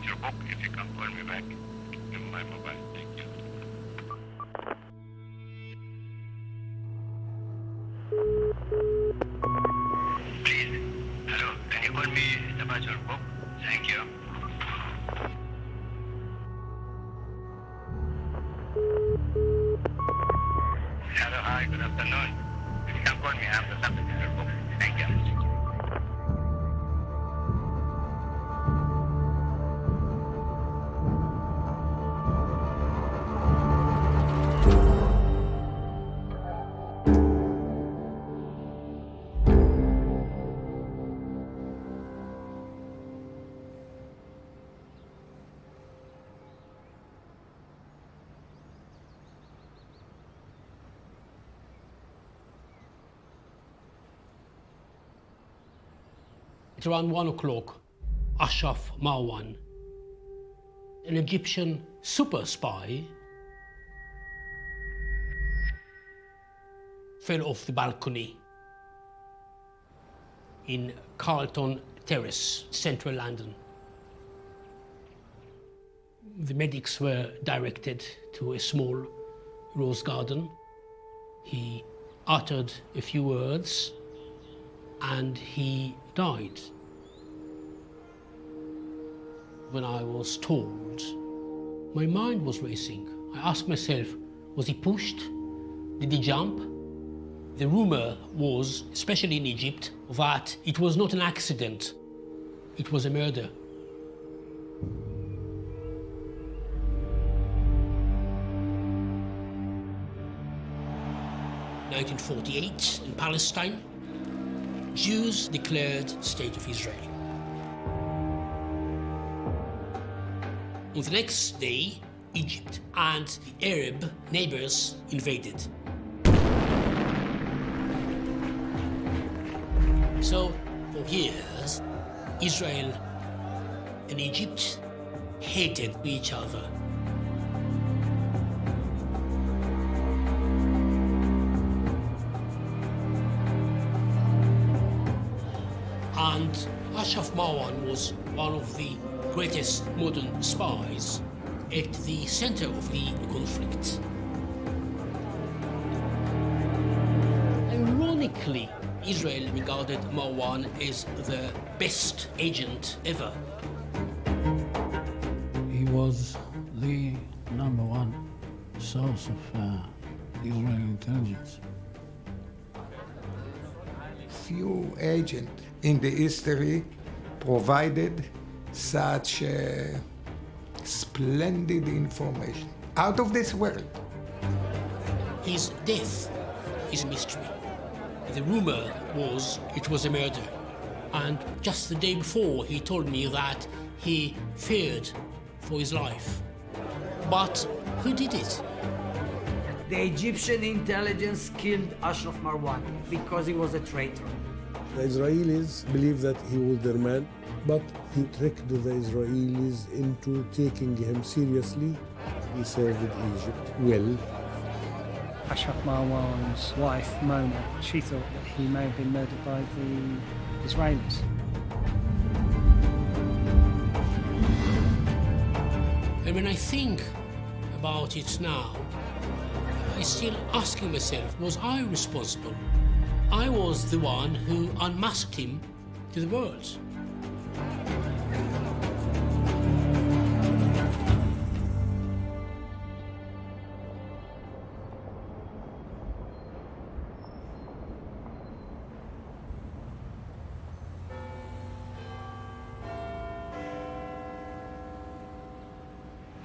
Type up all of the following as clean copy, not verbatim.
about your book. If you can call me back, give me my mobile. Thank you. Please. Hello. Can you call me about your book? Thank you. Hello. Hi. Good afternoon. If you can call me, I have the subject of your book. Thank you. At around 1 o'clock, Ashraf Marwan, an Egyptian super spy, fell off the balcony in Carlton Terrace, central London. The medics were directed to a small rose garden. He uttered a few words and he died. When I was told, my mind was racing. I asked myself, was he pushed? Did he jump? The rumor was, especially in Egypt, that it was not an accident, it was a murder. In 1948, in Palestine, Jews declared State of Israel. On the next day, Egypt and the Arab neighbors invaded. So, for years, Israel and Egypt hated each other. And Ashraf Marwan was one of the greatest modern spies at the center of the conflict. Ironically, Israel regarded Marwan as the best agent ever. He was the #1 source of Israeli intelligence. Few agents in the history provided such splendid information. Out of this world. His death is a mystery. The rumor was it was a murder. And just the day before, he told me that he feared for his life. But who did it? The Egyptian intelligence killed Ashraf Marwan because he was a traitor. The Israelis believed that he was their man, but he tricked the Israelis into taking him seriously. He served Egypt well. Ashraf Marwan's wife, Mona, she thought that he may have been murdered by the Israelis. And when I think about it now, I'm still asking myself, was I responsible? I was the one who unmasked him to the world.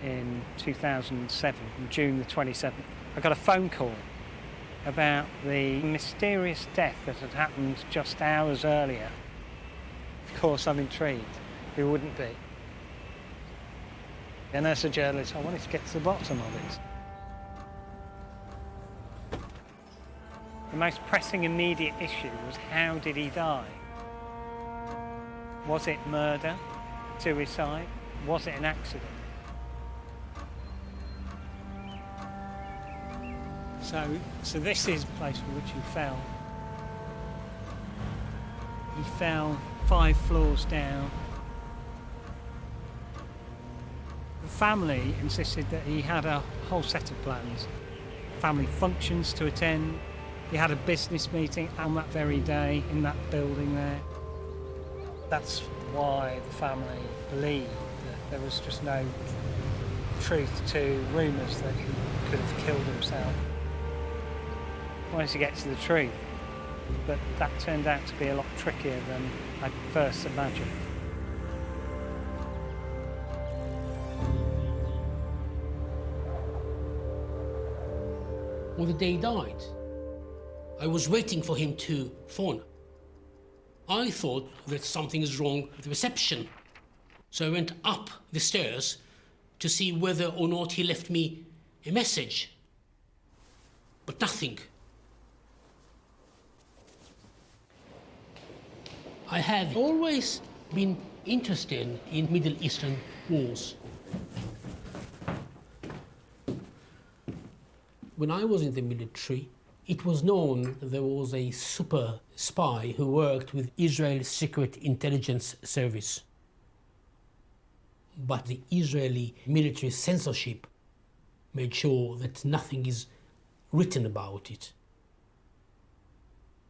In 2007, on June the 27th, I got a phone call about the mysterious death that had happened just hours earlier. Of course, I'm intrigued. Who wouldn't be? And as a journalist, I wanted to get to the bottom of it. The most pressing immediate issue was, how did he die? Was it murder, suicide? Was it an accident? So this is the place from which he fell. He fell 5 floors down. family insisted that he had a whole set of plans. Family functions to attend. He had a business meeting on that very day in that building there. That's why the family believed that there was just no truth to rumours that he could have killed himself. Wanted to get to the truth, but that turned out to be a lot trickier than I'd first imagined. On the day he died, I was waiting for him to phone. I thought that something is wrong with the reception. So I went up the stairs to see whether or not he left me a message. But nothing. I have always been interested in Middle Eastern wars. When I was in the military, it was known there was a super spy who worked with Israel's Secret Intelligence Service. But the Israeli military censorship made sure that nothing is written about it.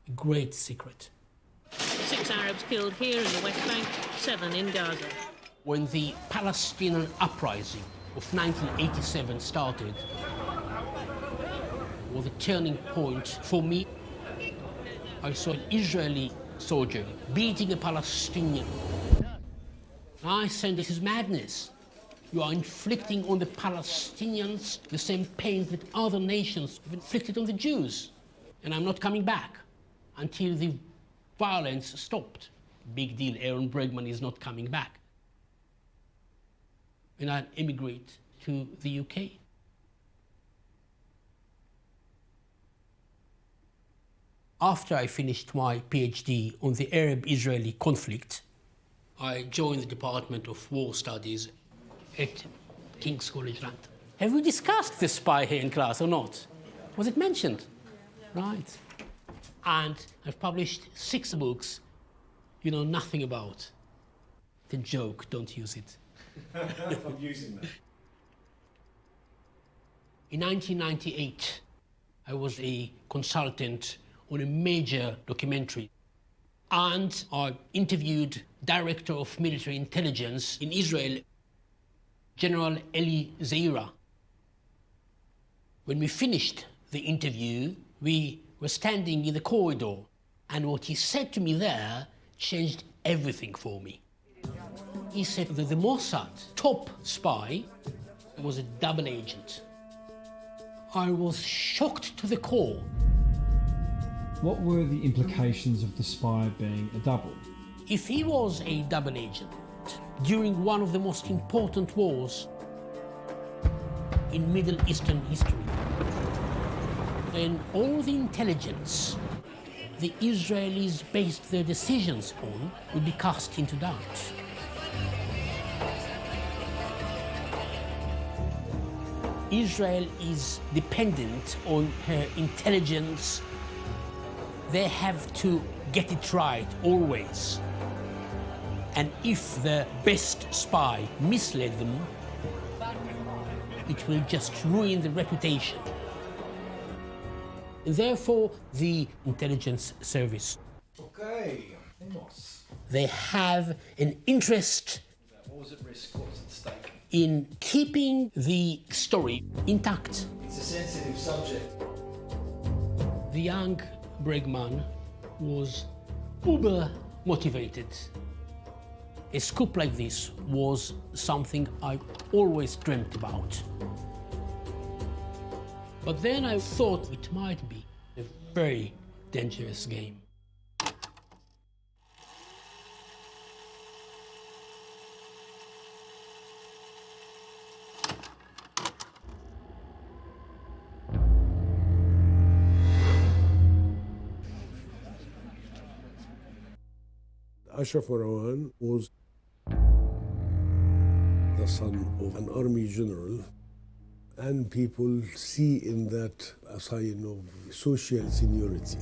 A great secret. 6 Arabs killed here in the West Bank, 7 in Gaza. When the Palestinian uprising of 1987 started, was a turning point for me. I saw an Israeli soldier beating a Palestinian. I said, this is madness. You are inflicting on the Palestinians the same pain that other nations have inflicted on the Jews. And I'm not coming back until the violence stopped. Big deal, Aaron Bergman is not coming back. And I emigrate to the UK. After I finished my PhD on the Arab-Israeli conflict, I joined the Department of War Studies at King's College London. Have we discussed the spy here in class or not? Was it mentioned? Right. And I've published 6 books you know nothing about. The joke, don't use it. I'm using that. In 1998, I was a consultant on a major documentary, and I interviewed Director of Military Intelligence in Israel, General Eli Zaira. When we finished the interview, we were standing in the corridor, and what he said to me there changed everything for me. He said that the Mossad top spy was a double agent. I was shocked to the core. What were the implications of the spy being a double? If he was a double agent during one of the most important wars in Middle Eastern history, then all the intelligence the Israelis based their decisions on would be cast into doubt. Israel is dependent on her intelligence. They have to get it right always. And if the best spy misled them, it will just ruin the reputation. And therefore, the intelligence service, Okay, Amos. they have an interest What was at risk? What was at stake? in keeping the story intact. It's a sensitive subject. The young Bergman was uber motivated. A scoop like this was something I always dreamt about. But then I thought it might be a very dangerous game. Ashraf Marwan was the son of an army general, and people see in that a sign of social seniority.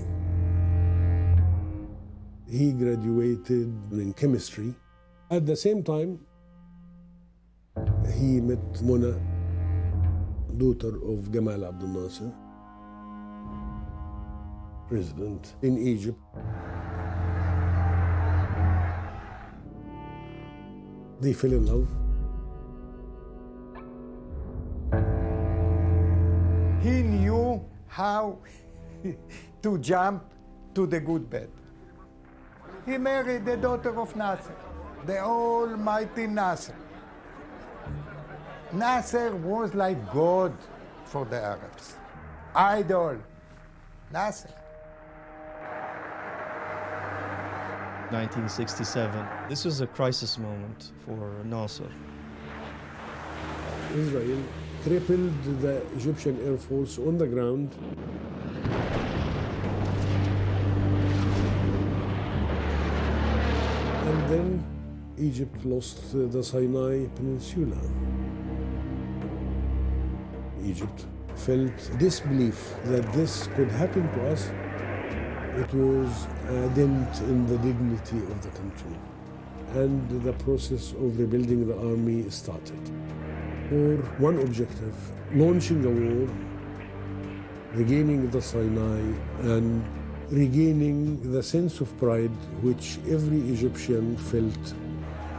He graduated in chemistry. At the same time, he met Mona, daughter of Gamal Abdel Nasser, president in Egypt. They fell in love. He knew how to jump to the good bed. He married the daughter of Nasser, the almighty Nasser. Nasser was like God for the Arabs. Idol. Nasser. 1967. This was a crisis moment for Nasser. Israel crippled the Egyptian Air Force on the ground. And then Egypt lost the Sinai Peninsula. Egypt felt disbelief that this could happen to us. It was a dent in the dignity of the country. And the process of rebuilding the army started. For one objective, launching a war, regaining the Sinai, and regaining the sense of pride which every Egyptian felt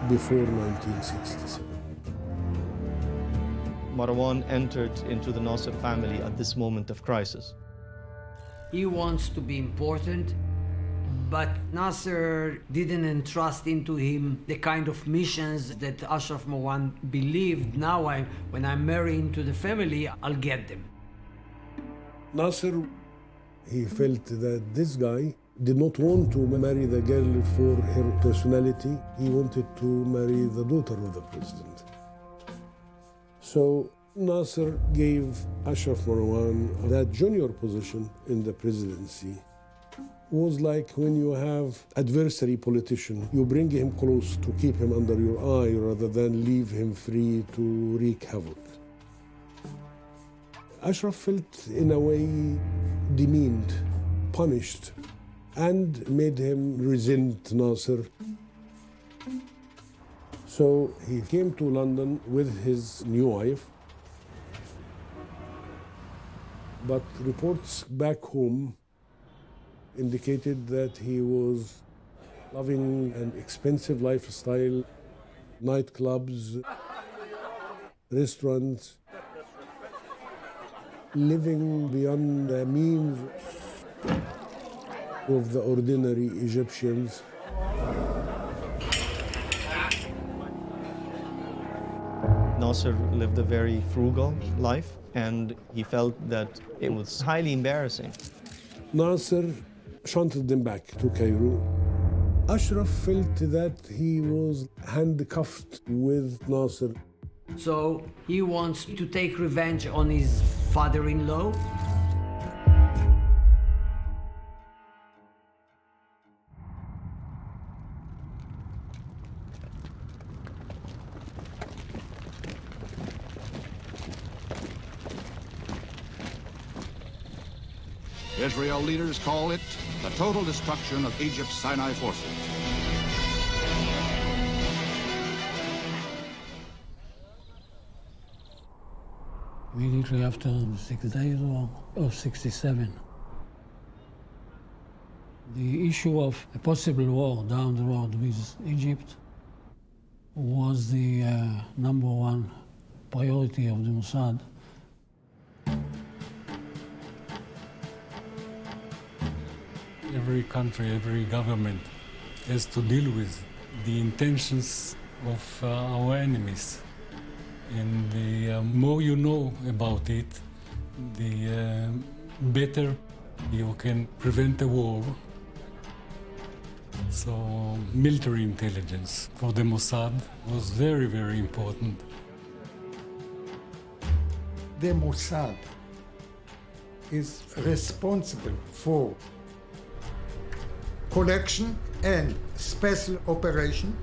before 1967. Marwan entered into the Nasser family at this moment of crisis. He wants to be important, but Nasser didn't entrust into him the kind of missions that Ashraf Marwan believed. Now, when I'm married into the family, I'll get them. Nasser, he felt that this guy did not want to marry the girl for her personality. He wanted to marry the daughter of the president. So Nasser gave Ashraf Marwan that junior position in the presidency. Was like when you have adversary politician, you bring him close to keep him under your eye rather than leave him free to wreak havoc. Ashraf felt in a way demeaned, punished, and made him resent Nasser. So he came to London with his new wife. But reports back home indicated that he was loving an expensive lifestyle, nightclubs, restaurants, living beyond the means of the ordinary Egyptians. Nasser lived a very frugal life, and he felt that it was highly embarrassing. Nasser shunted them back to Cairo. Ashraf felt that he was handcuffed with Nasser. So he wants to take revenge on his father-in-law. Israel leaders call it the total destruction of Egypt's Sinai forces. Immediately after 6 days of 67, the issue of a possible war down the road with Egypt was the number one priority of the Mossad. Every country, every government has to deal with the intentions of our enemies. And the more you know about it, the better you can prevent a war. So military intelligence for the Mossad was very, very important. The Mossad is responsible for collection and special operation,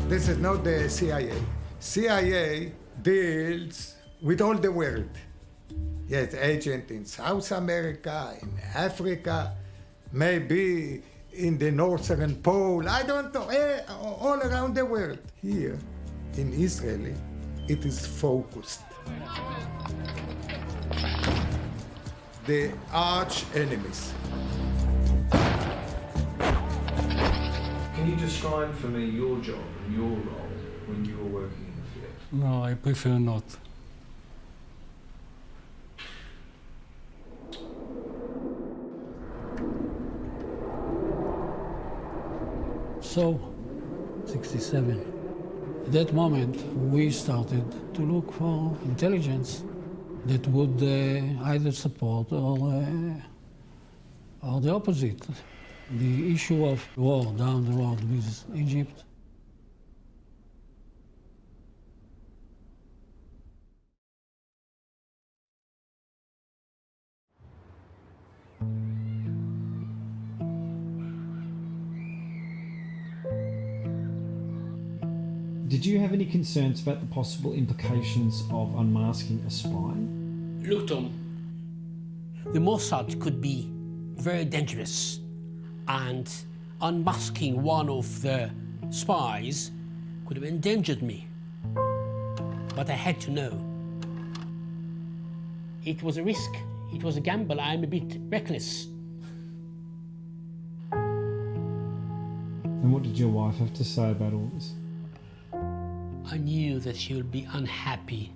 this is not the CIA. CIA deals with all the world. Yes, agent in South America, in Africa, maybe in the Northern Pole, I don't know, all around the world. Here, in Israel, it is focused. The arch enemies. Can you describe for me your job and your role when you were working in the field? No, I prefer not. So, 67. At that moment, we started to look for intelligence that would either support or the opposite. The issue of war down the road with Egypt. Did you have any concerns about the possible implications of unmasking a spy? Look, Tom, the Mossad could be very dangerous, and unmasking one of the spies could have endangered me. But I had to know. It was a risk. It was a gamble. I'm a bit reckless. And what did your wife have to say about all this? I knew that she would be unhappy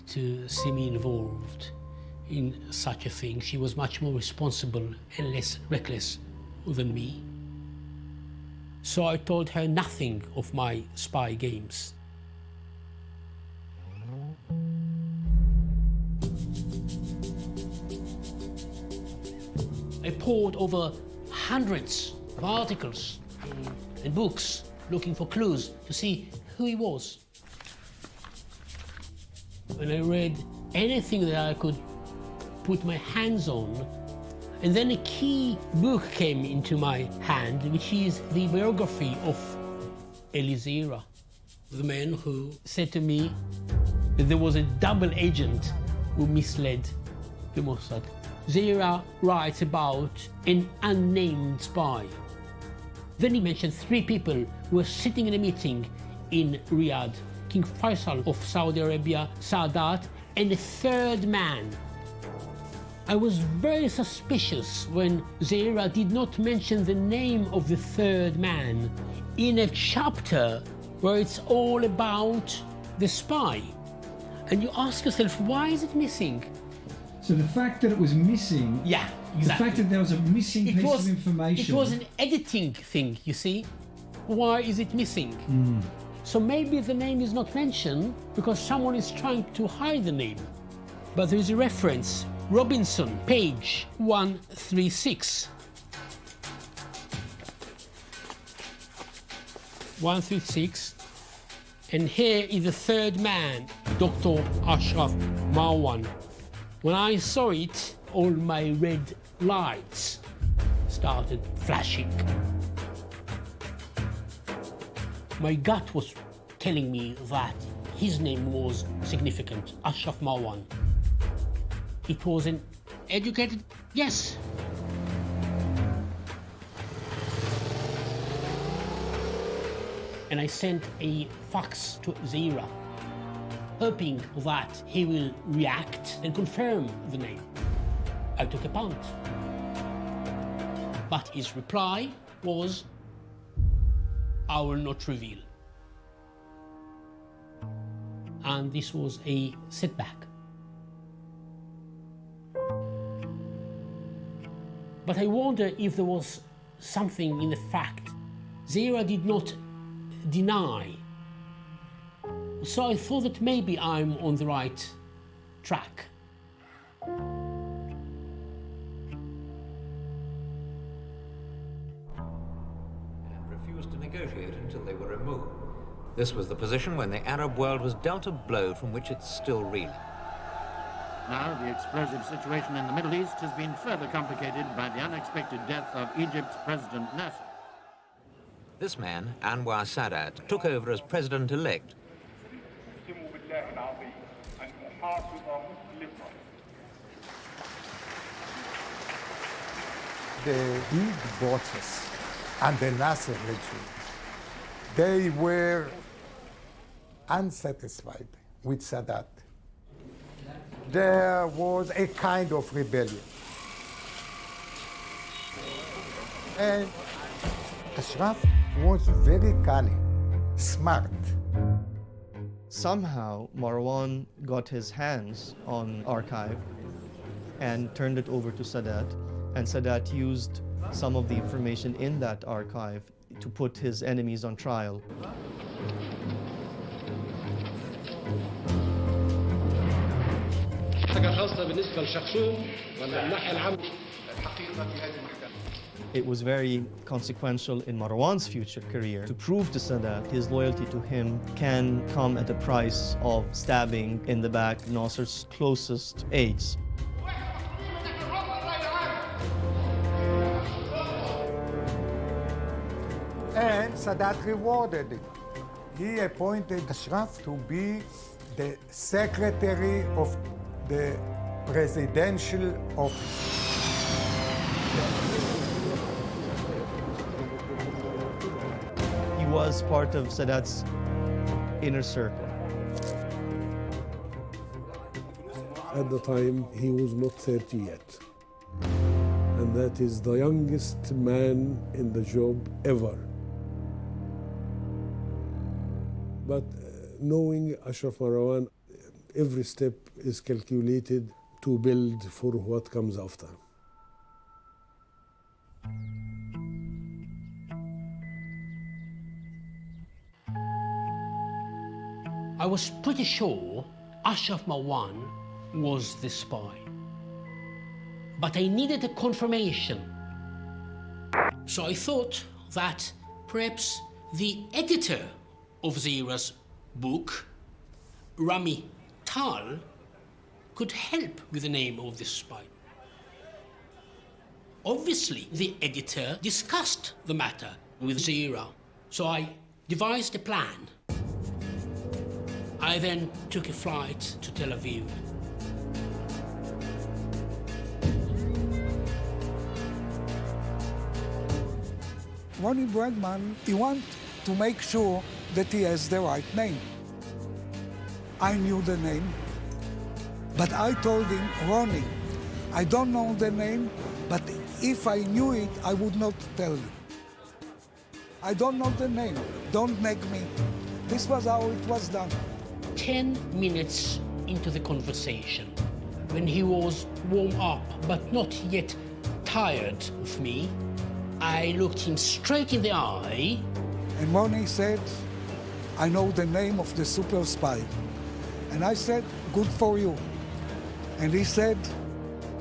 to see me involved in such a thing. She was much more responsible and less reckless than me. So I told her nothing of my spy games. I pored over hundreds of articles and books looking for clues to see who he was. When I read anything that I could put my hands on, and then a key book came into my hand, which is the biography of Zaira, the man who said to me that there was a double agent who misled the Mossad. Zaira writes about an unnamed spy. Then he mentioned 3 people who were sitting in a meeting in Riyadh, King Faisal of Saudi Arabia, Sadat, and a 3rd man. I was very suspicious when Zaira did not mention the name of the 3rd man in a chapter where it's all about the spy. And you ask yourself, why is it missing? So the fact that it was missing... Yeah, exactly. The fact that there was a missing piece of information... It was an editing thing, you see? Why is it missing? So maybe the name is not mentioned because someone is trying to hide the name. But there is a reference, Robinson, page 136. 136. And here is the 3rd man, Dr. Ashraf Marwan. When I saw it, all my red lights started flashing. My gut was telling me that his name was significant, Ashraf Marwan. It was an educated guess. And I sent a fax to Zaira, hoping that he will react and confirm the name. I took a punt. But his reply was, I will not reveal. And this was a setback. But I wonder if there was something in the fact Zaira did not deny. So I thought that maybe I'm on the right track. And refused to negotiate until they were removed. This was the position when the Arab world was dealt a blow from which it's still reeling. Now, the explosive situation in the Middle East has been further complicated by the unexpected death of Egypt's President Nasser. This man, Anwar Sadat, took over as president-elect. The big bosses and the Nasser regime, they were unsatisfied with Sadat. There was a kind of rebellion. And Ashraf was very cunning, smart. Somehow, Marwan got his hands on archive and turned it over to Sadat, and Sadat used some of the information in that archive to put his enemies on trial. It was very consequential in Marwan's future career to prove to Sadat his loyalty to him can come at the price of stabbing in the back Nasser's closest aides. And Sadat rewarded it. He appointed Ashraf to be the secretary of the presidential office. He was part of Sadat's inner circle. At the time, he was not 30 yet. And that is the youngest man in the job ever. But knowing Ashraf Marwan, every step is calculated to build for what comes after. I was pretty sure Ashraf Marwan was the spy. But I needed a confirmation. So I thought that perhaps the editor of Zaira's book, Rami Tal, could help with the name of this spy. Obviously, the editor discussed the matter with Zaira, so I devised a plan. I then took a flight to Tel Aviv. Ronnie Bergman, he wants to make sure that he has the right name. I knew the name, but I told him, Ronnie, I don't know the name, but if I knew it, I would not tell you. I don't know the name, don't make me. This was how it was done. 10 minutes into the conversation, when he was warm up but not yet tired of me, I looked him straight in the eye. And Ronnie said, I know the name of the super spy. And I said, good for you. And he said,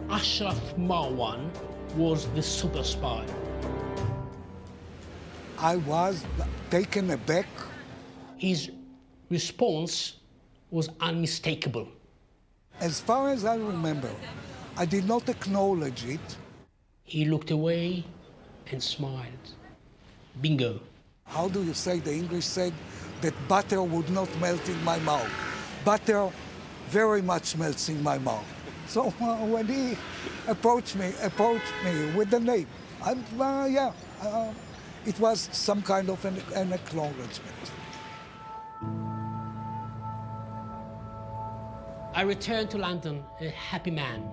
Ashraf Marwan was the super spy. I was taken aback. His response was unmistakable. As far as I remember, I did not acknowledge it. He looked away and smiled. Bingo. How do you say, the English said, that butter would not melt in my mouth. Butter very much melts in my mouth. So when he approached me with the name, it was some kind of an acknowledgement. I returned to London a happy man.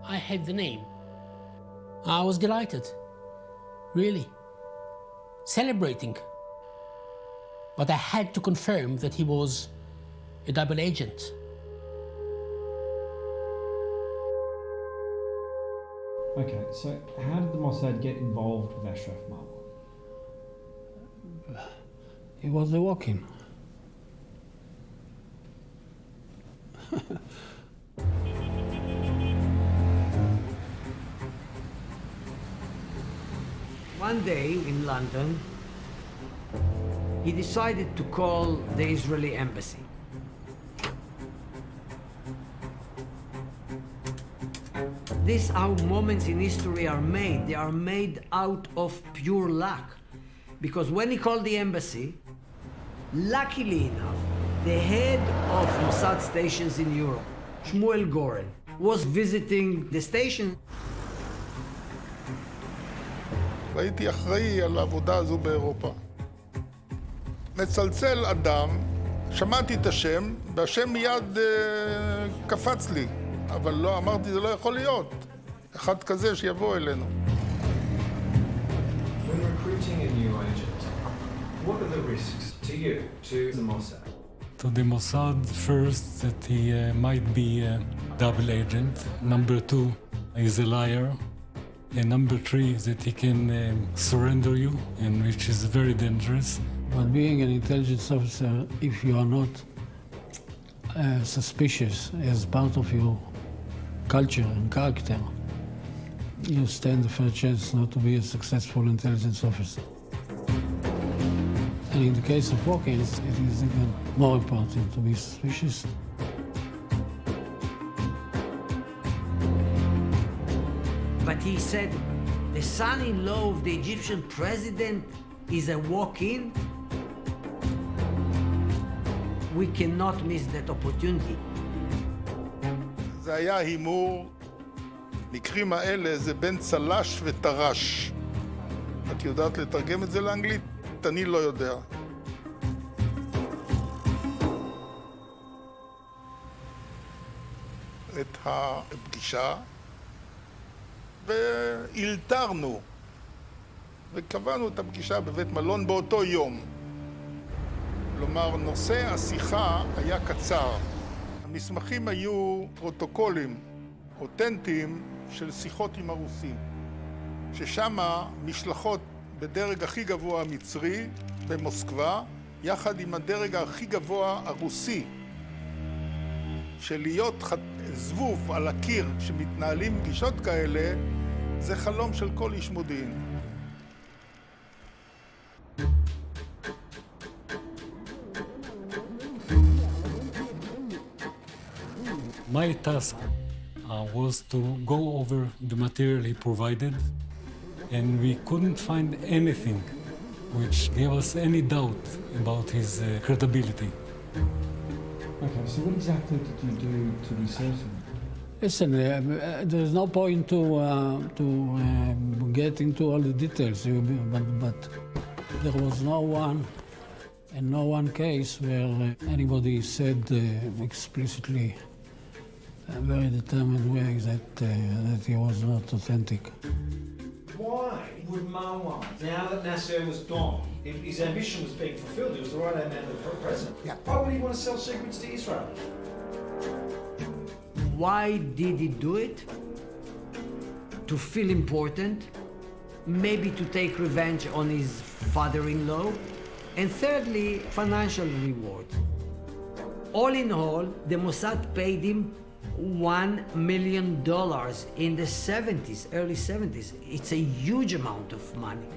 I had the name. I was delighted, really, celebrating. But I had to confirm that he was a double agent. Okay, so how did the Mossad get involved with Ashraf Marwan? He was a walk-in. One day in London, he decided to call the Israeli embassy. This is how moments in history are made. They are made out of pure luck. Because when he called the embassy, luckily enough, The head of Mossad stations in Europe, Shmuel Goren, was visiting the station. והייתי אחראי על העבודה הזו באירופה. מצלצל אדם, שמעתי את השם, והשם מיד קפץ לי. אבל לא, אמרתי, זה לא יכול להיות. אחד כזה שיבוא אלינו. When recruiting a new agent, what are the risks to you, to the Mossad? To the Mossad, first, that he might be a double agent. Number two, he's a liar. And number three, that he can surrender you, and which is very dangerous. But being an intelligence officer, if you are not suspicious as part of your culture and character, you stand a fair chance not to be a successful intelligence officer. And in the case of walk-ins, it is even more important to be suspicious. But he said, the son-in-law of the Egyptian president is a walk-in? We cannot miss that opportunity. זה היה הימור. מקרים האלה זה בין צלש וטרש. את יודעת לתרגם את זה לאנגלית? אני לא יודע. את הפגישה ואילתרנו וקבענו את הפגישה בבית מלון באותו יום. כלומר, נושא השיחה היה קצר. המסמכים היו פרוטוקולים אותנטיים של שיחות עם הרוסים, ששם משלחות בדרג הכי גבוה המצרי במוסקבה, יחד עם הדרג הכי גבוה הרוסי, שלהיות זבוב על הקיר שמתנהלים פגישות כאלה, זה חלום של כל איש מודיעין. My task was to go over the material he provided, and we couldn't find anything which gave us any doubt about his credibility. Okay, so what exactly did you do to be certain? Listen, there's no point to get into all the details, but there was no one case where anybody said explicitly, a very determined way, that he was not authentic. Why would Marwan, now that Nasser was gone, if his ambition was being fulfilled, he was the right-hand man of the president, why would he want to sell secrets to Israel? Why did he do it? To feel important, maybe to take revenge on his father-in-law, and thirdly, financial reward. All in all, the Mossad paid him $1 million in the 70s, early 70s. It's a huge amount of money.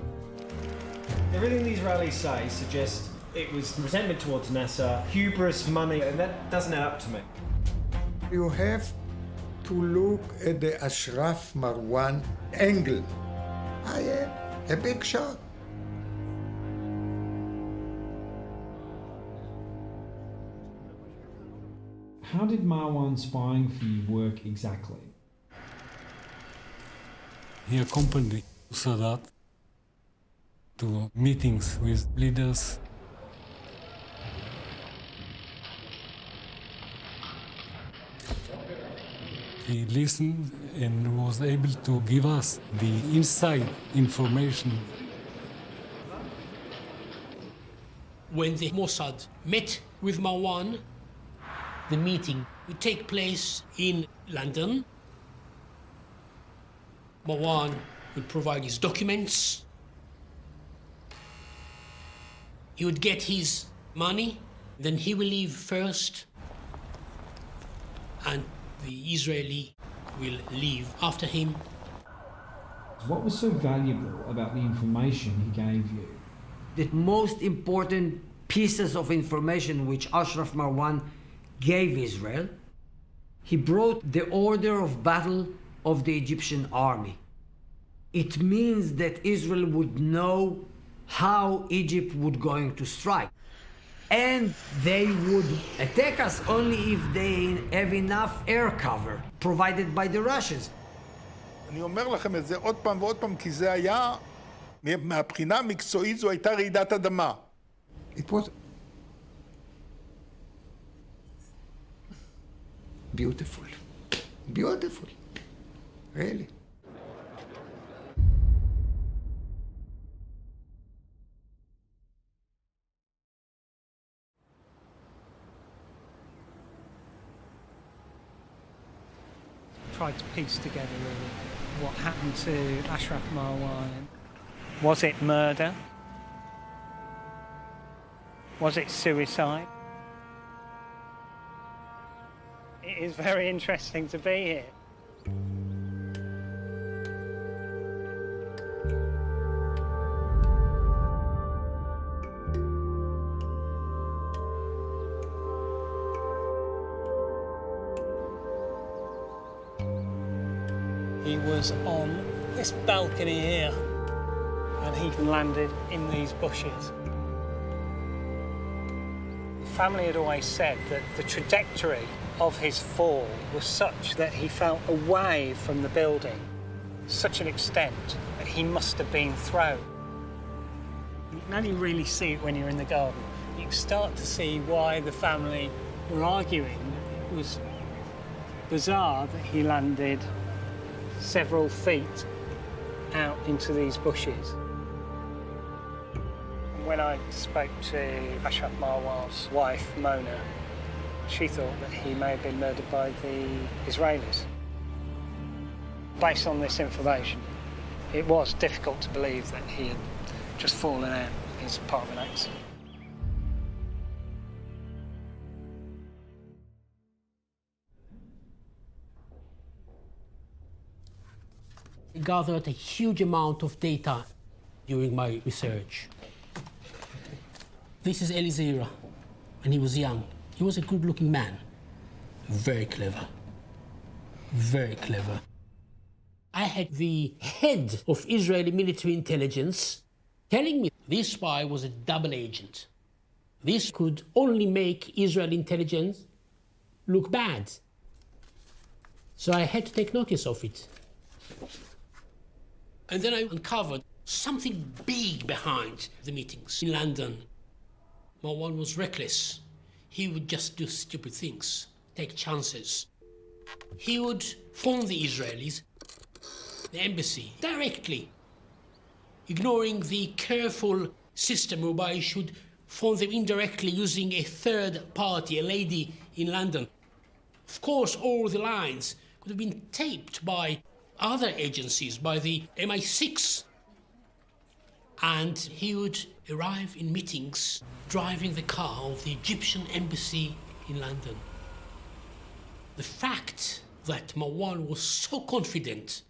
Everything the Israelis say suggests it was resentment towards Nasser, hubris, money, and that doesn't add up to me. You have to look at the Ashraf Marwan angle. I am a big shot. How did Marwan's spying for you work exactly? He accompanied Sadat to meetings with leaders. He listened and was able to give us the inside information. When the Mossad met with Marwan, the meeting would take place in London. Marwan would provide his documents. He would get his money, then he will leave first, and the Israeli will leave after him. What was so valuable about the information he gave you? The most important pieces of information which Ashraf Marwan gave Israel, he brought the order of battle of the Egyptian army. It means that Israel would know how Egypt would going to strike. And they would attack us only if they have enough air cover provided by the Russians. אני אומר לכם את זה עוד פעם ועוד פעם, כי זה היה, מהבחינה המקצועית זו הייתה רעידת אדמה. It was beautiful. Beautiful. Really. Tried to piece together really what happened to Ashraf Marwan. Was it murder? Was it suicide? It is very interesting to be here. He was on this balcony here, and he landed in these bushes. The family had always said that the trajectory of his fall was such that he fell away from the building, such an extent that he must have been thrown. You can only really see it when you're in the garden. You can start to see why the family were arguing. It was bizarre that he landed several feet out into these bushes. When I spoke to Ashraf Marwan's wife, Mona, she thought that he may have been murdered by the Israelis. Based on this information, it was difficult to believe that he had just fallen out as part of an accident. I gathered a huge amount of data during my research. This is Zaira, and he was young. He was a good-looking man, very clever, very clever. I had the head of Israeli military intelligence telling me this spy was a double agent. This could only make Israeli intelligence look bad. So I had to take notice of it. And then I uncovered something big behind the meetings in London. Marwan was reckless. He would just do stupid things, take chances. He would phone the Israelis, the embassy, directly, ignoring the careful system whereby he should phone them indirectly using a third party, a lady in London. Of course, all the lines could have been taped by other agencies, by the MI6. And he would arrive in meetings driving the car of the Egyptian embassy in London. The fact that Marwan was so confident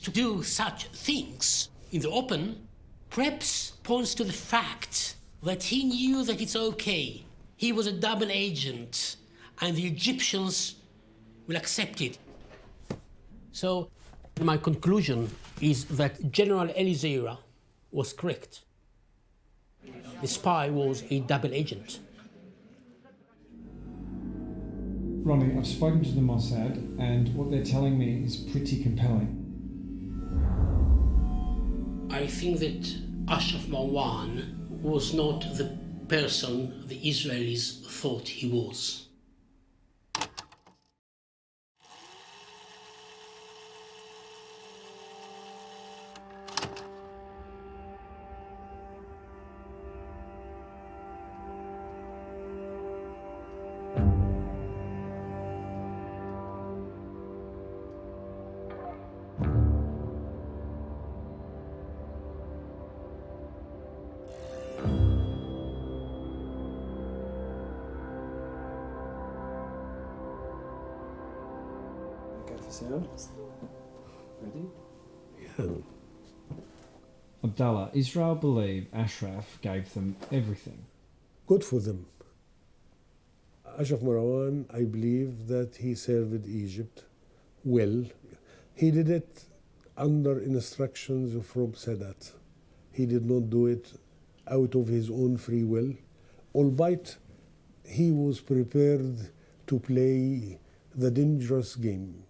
to do such things in the open perhaps points to the fact that he knew that it's okay. He was a double agent and the Egyptians will accept it. So my conclusion is that General Zaira was correct. The spy was a double agent. Ronnie, I've spoken to the Mossad, and what they're telling me is pretty compelling. I think that Ashraf Marwan was not the person the Israelis thought he was. Sound? Ready? Yeah. Abdallah, Israel believe Ashraf gave them everything. Good for them. Ashraf Marwan, I believe that he served Egypt well. He did it under instructions from Sadat. He did not do it out of his own free will albeit he was prepared to play the dangerous game.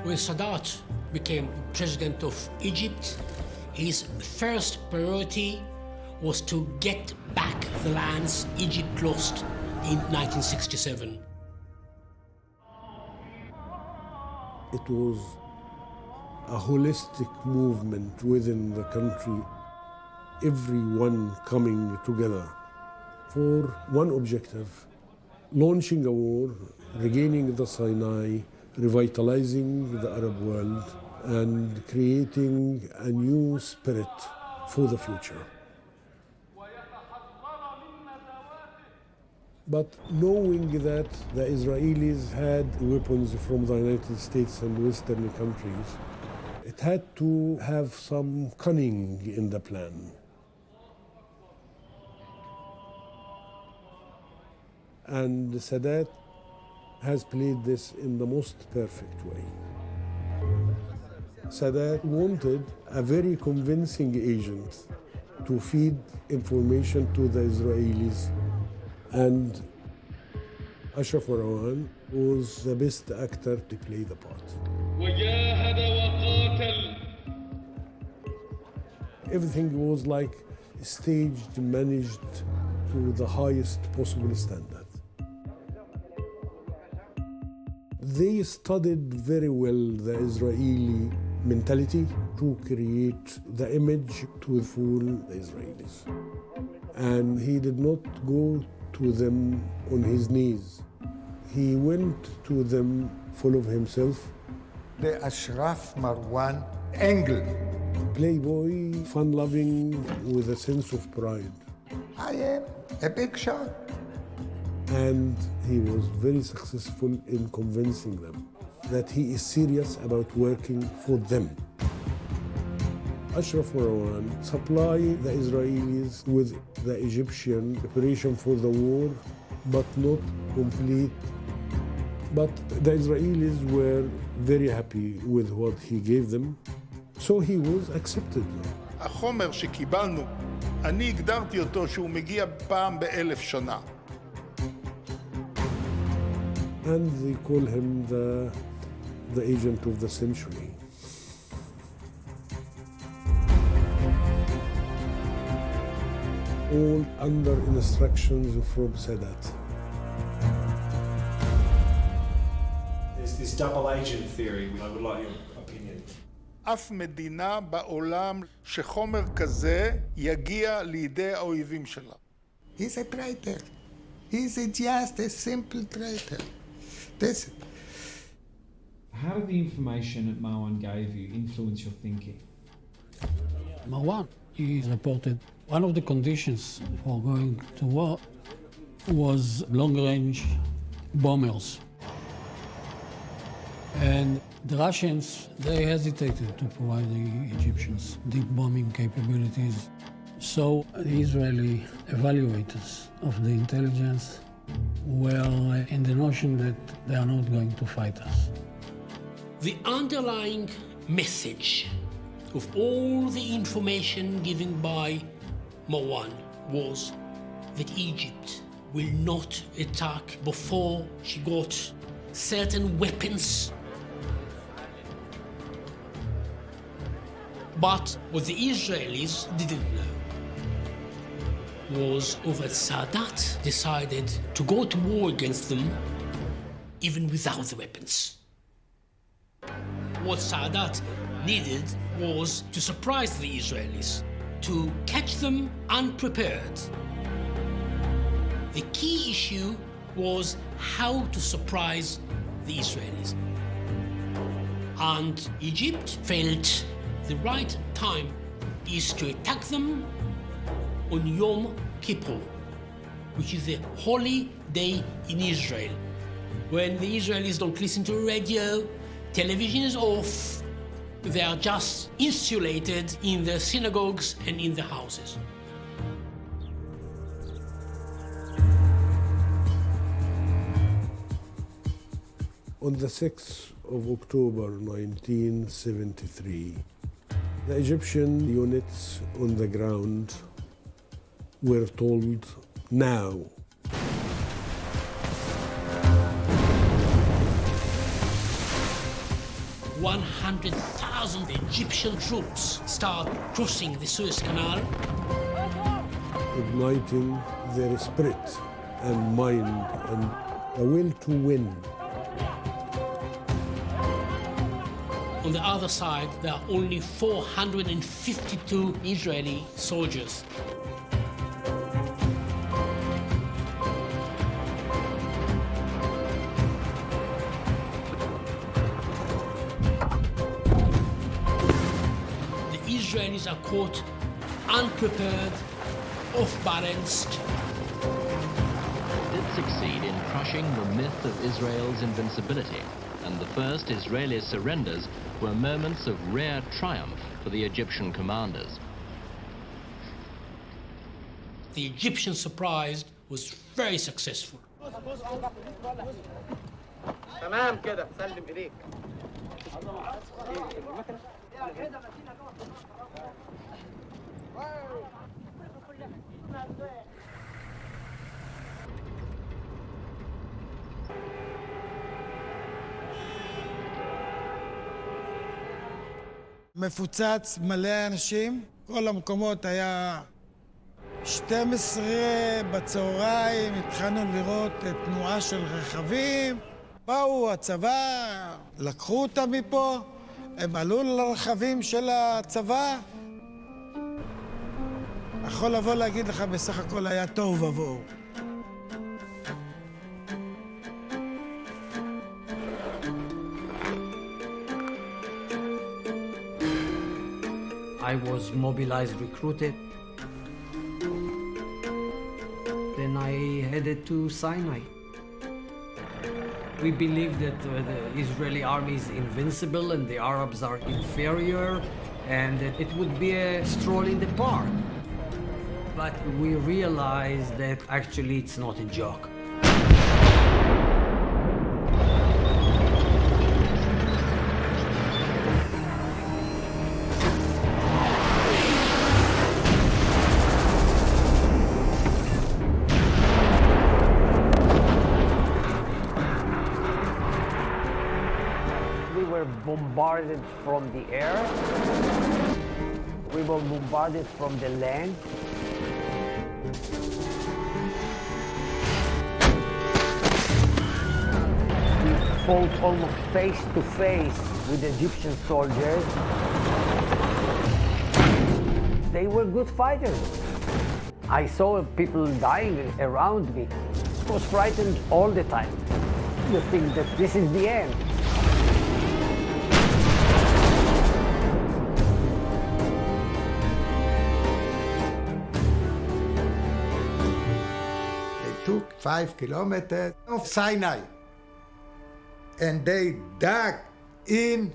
When Sadat became president of Egypt, his first priority was to get back the lands Egypt lost in 1967. It was a holistic movement within the country, everyone coming together for one objective: launching a war, regaining the Sinai, revitalizing the Arab world, and creating a new spirit for the future. But knowing that the Israelis had weapons from the United States and Western countries, it had to have some cunning in the plan. And Sadat has played this in the most perfect way. Sadat wanted a very convincing agent to feed information to the Israelis, and Ashraf Marwan was the best actor to play the part. Everything was like staged, managed to the highest possible standard. They studied very well the Israeli mentality to create the image to fool the Israelis. And he did not go to them on his knees. He went to them full of himself. The Ashraf Marwan angle. Playboy, fun-loving, with a sense of pride. I am a big shot. And he was very successful in convincing them that he is serious about working for them. Ashraf Marwan supplied the Israelis with the Egyptian preparation for the war, but not complete. But the Israelis were very happy with what he gave them, so he was accepted. החומר שקיבלנו, אני הגדרתי אותו שהוא מגיע פעם ב-1000 שנה. And they call him the agent of the century. All under instructions from Sadat. There's this double agent theory. I would like your opinion. אף מדינה בעולם שחומר כזה יגיע לידי האויבים שלה. He's a traitor. He's just a simple traitor. That's it. How did the information that Marwan gave you influence your thinking? Marwan, he reported one of the conditions for going to war was long-range bombers. And the Russians, they hesitated to provide the Egyptians deep bombing capabilities. So the Israeli evaluators of the intelligence were in the notion that they are not going to fight us. The underlying message of all the information given by Marwan was that Egypt will not attack before she got certain weapons. But what the Israelis didn't know was that Sadat decided to go to war against them even without the weapons. What Sadat needed was to surprise the Israelis, to catch them unprepared. The key issue was how to surprise the Israelis. And Egypt felt the right time is to attack them on Yom Kippur, which is a holy day in Israel, when the Israelis don't listen to radio, television is off, they are just insulated in the synagogues and in the houses. On the 6th of October 1973, The Egyptian units on the ground were told now. 100,000 Egyptian troops start crossing the Suez Canal, igniting their spirit and mind and the will to win. On the other side, there are only 452 Israeli soldiers. Israelis are caught unprepared, off-balanced. Did succeed in crushing the myth of Israel's invincibility, and the first Israeli surrenders were moments of rare triumph for the Egyptian commanders. The Egyptian surprise was very successful. מפוצץ, מלא אנשים, כל המקומות היה 12 בצהריים, התחלנו לראות תנועה של רכבים, באו הצבא, לקחו אותם מפה, הם עלו לרכבים של הצבא. יכול לבוא להגיד לך, בסך הכל היה טוב ובואו. I was mobilized, recruited. Then I headed to Sinai. We believe that the Israeli army is invincible and the Arabs are inferior, and that it would be a stroll in the park. But we realized that actually it's not a joke. Bombarded from the air. We were bombarded from the land. We fought almost face to face with Egyptian soldiers. They were good fighters. I saw people dying around me. I was frightened all the time. You think that this is the end. Took 5 kilometers of Sinai, and they dug in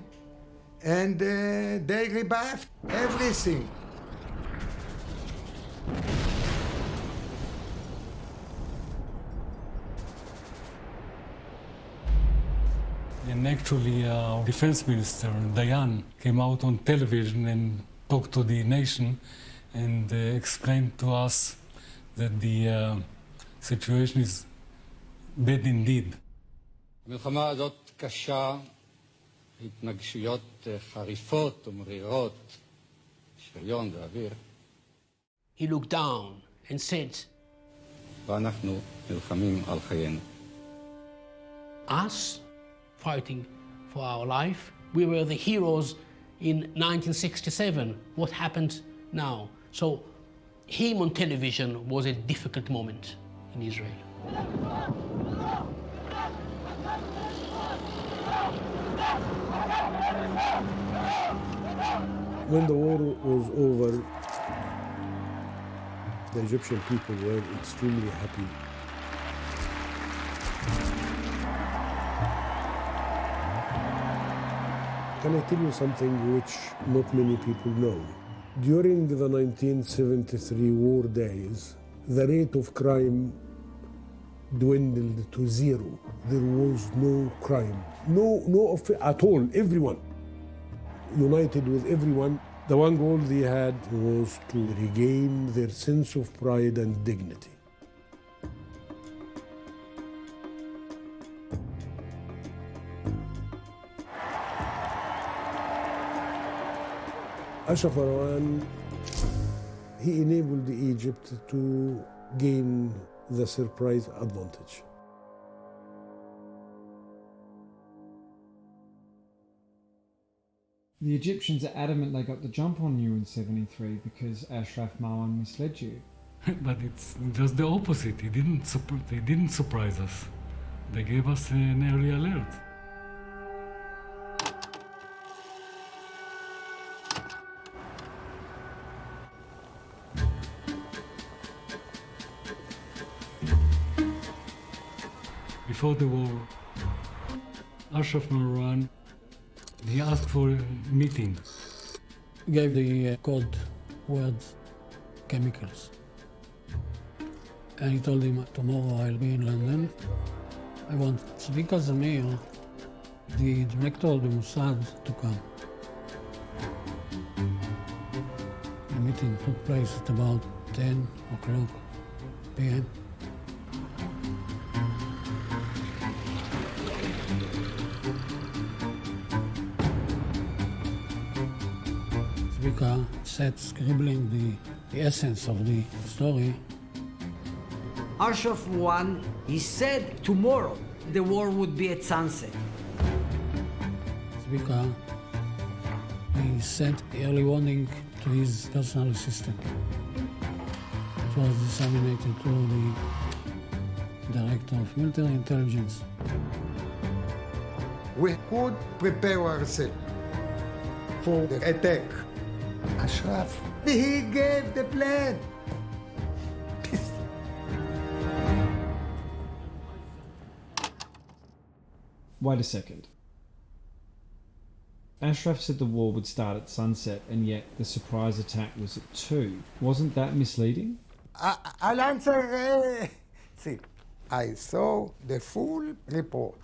and they rebuffed everything. And actually, our defense minister, Dayan, came out on television and talked to the nation and explained to us that the situation is bad indeed. המלחמה הזאת קשה, התנגשויות חריפות ומרירות של יום ואוויר. He looked down and said, ואנחנו נלחמים על חיינו. Us fighting for our life, we were the heroes in 1967. What happened now? So him on television was a difficult moment in Israel. When the war was over, the Egyptian people were extremely happy. Can I tell you something which not many people know? During the 1973 war days, the rate of crime dwindled to zero. There was no crime, no at all. Everyone united with everyone. The one goal they had was to regain their sense of pride and dignity. Ashraf Marwan, he enabled Egypt to gain the surprise advantage. The Egyptians are adamant they got the jump on you in 73 because Ashraf Marwan misled you. But it's just the opposite. They didn't surprise us. They gave us an early alert. Before the war, Ashraf Marwan, he asked for a meeting. Gave the code words, chemicals. And he told him, tomorrow I'll be in London. I want Speaker Zamir, the director of the Mossad, to come. The meeting took place at about 10 o'clock p.m. Speaker sat scribbling the essence of the story. Ashraf won. He said tomorrow the war would be at sunset. Speaker, he sent early warning to his personal assistant. It was disseminated to the Director of Military Intelligence. We could prepare ourselves for the attack. Ashraf, he gave the plan. Wait a second. Ashraf said the war would start at sunset, and yet the surprise attack was at 2. Wasn't that misleading? I'll answer. See, I saw the full report.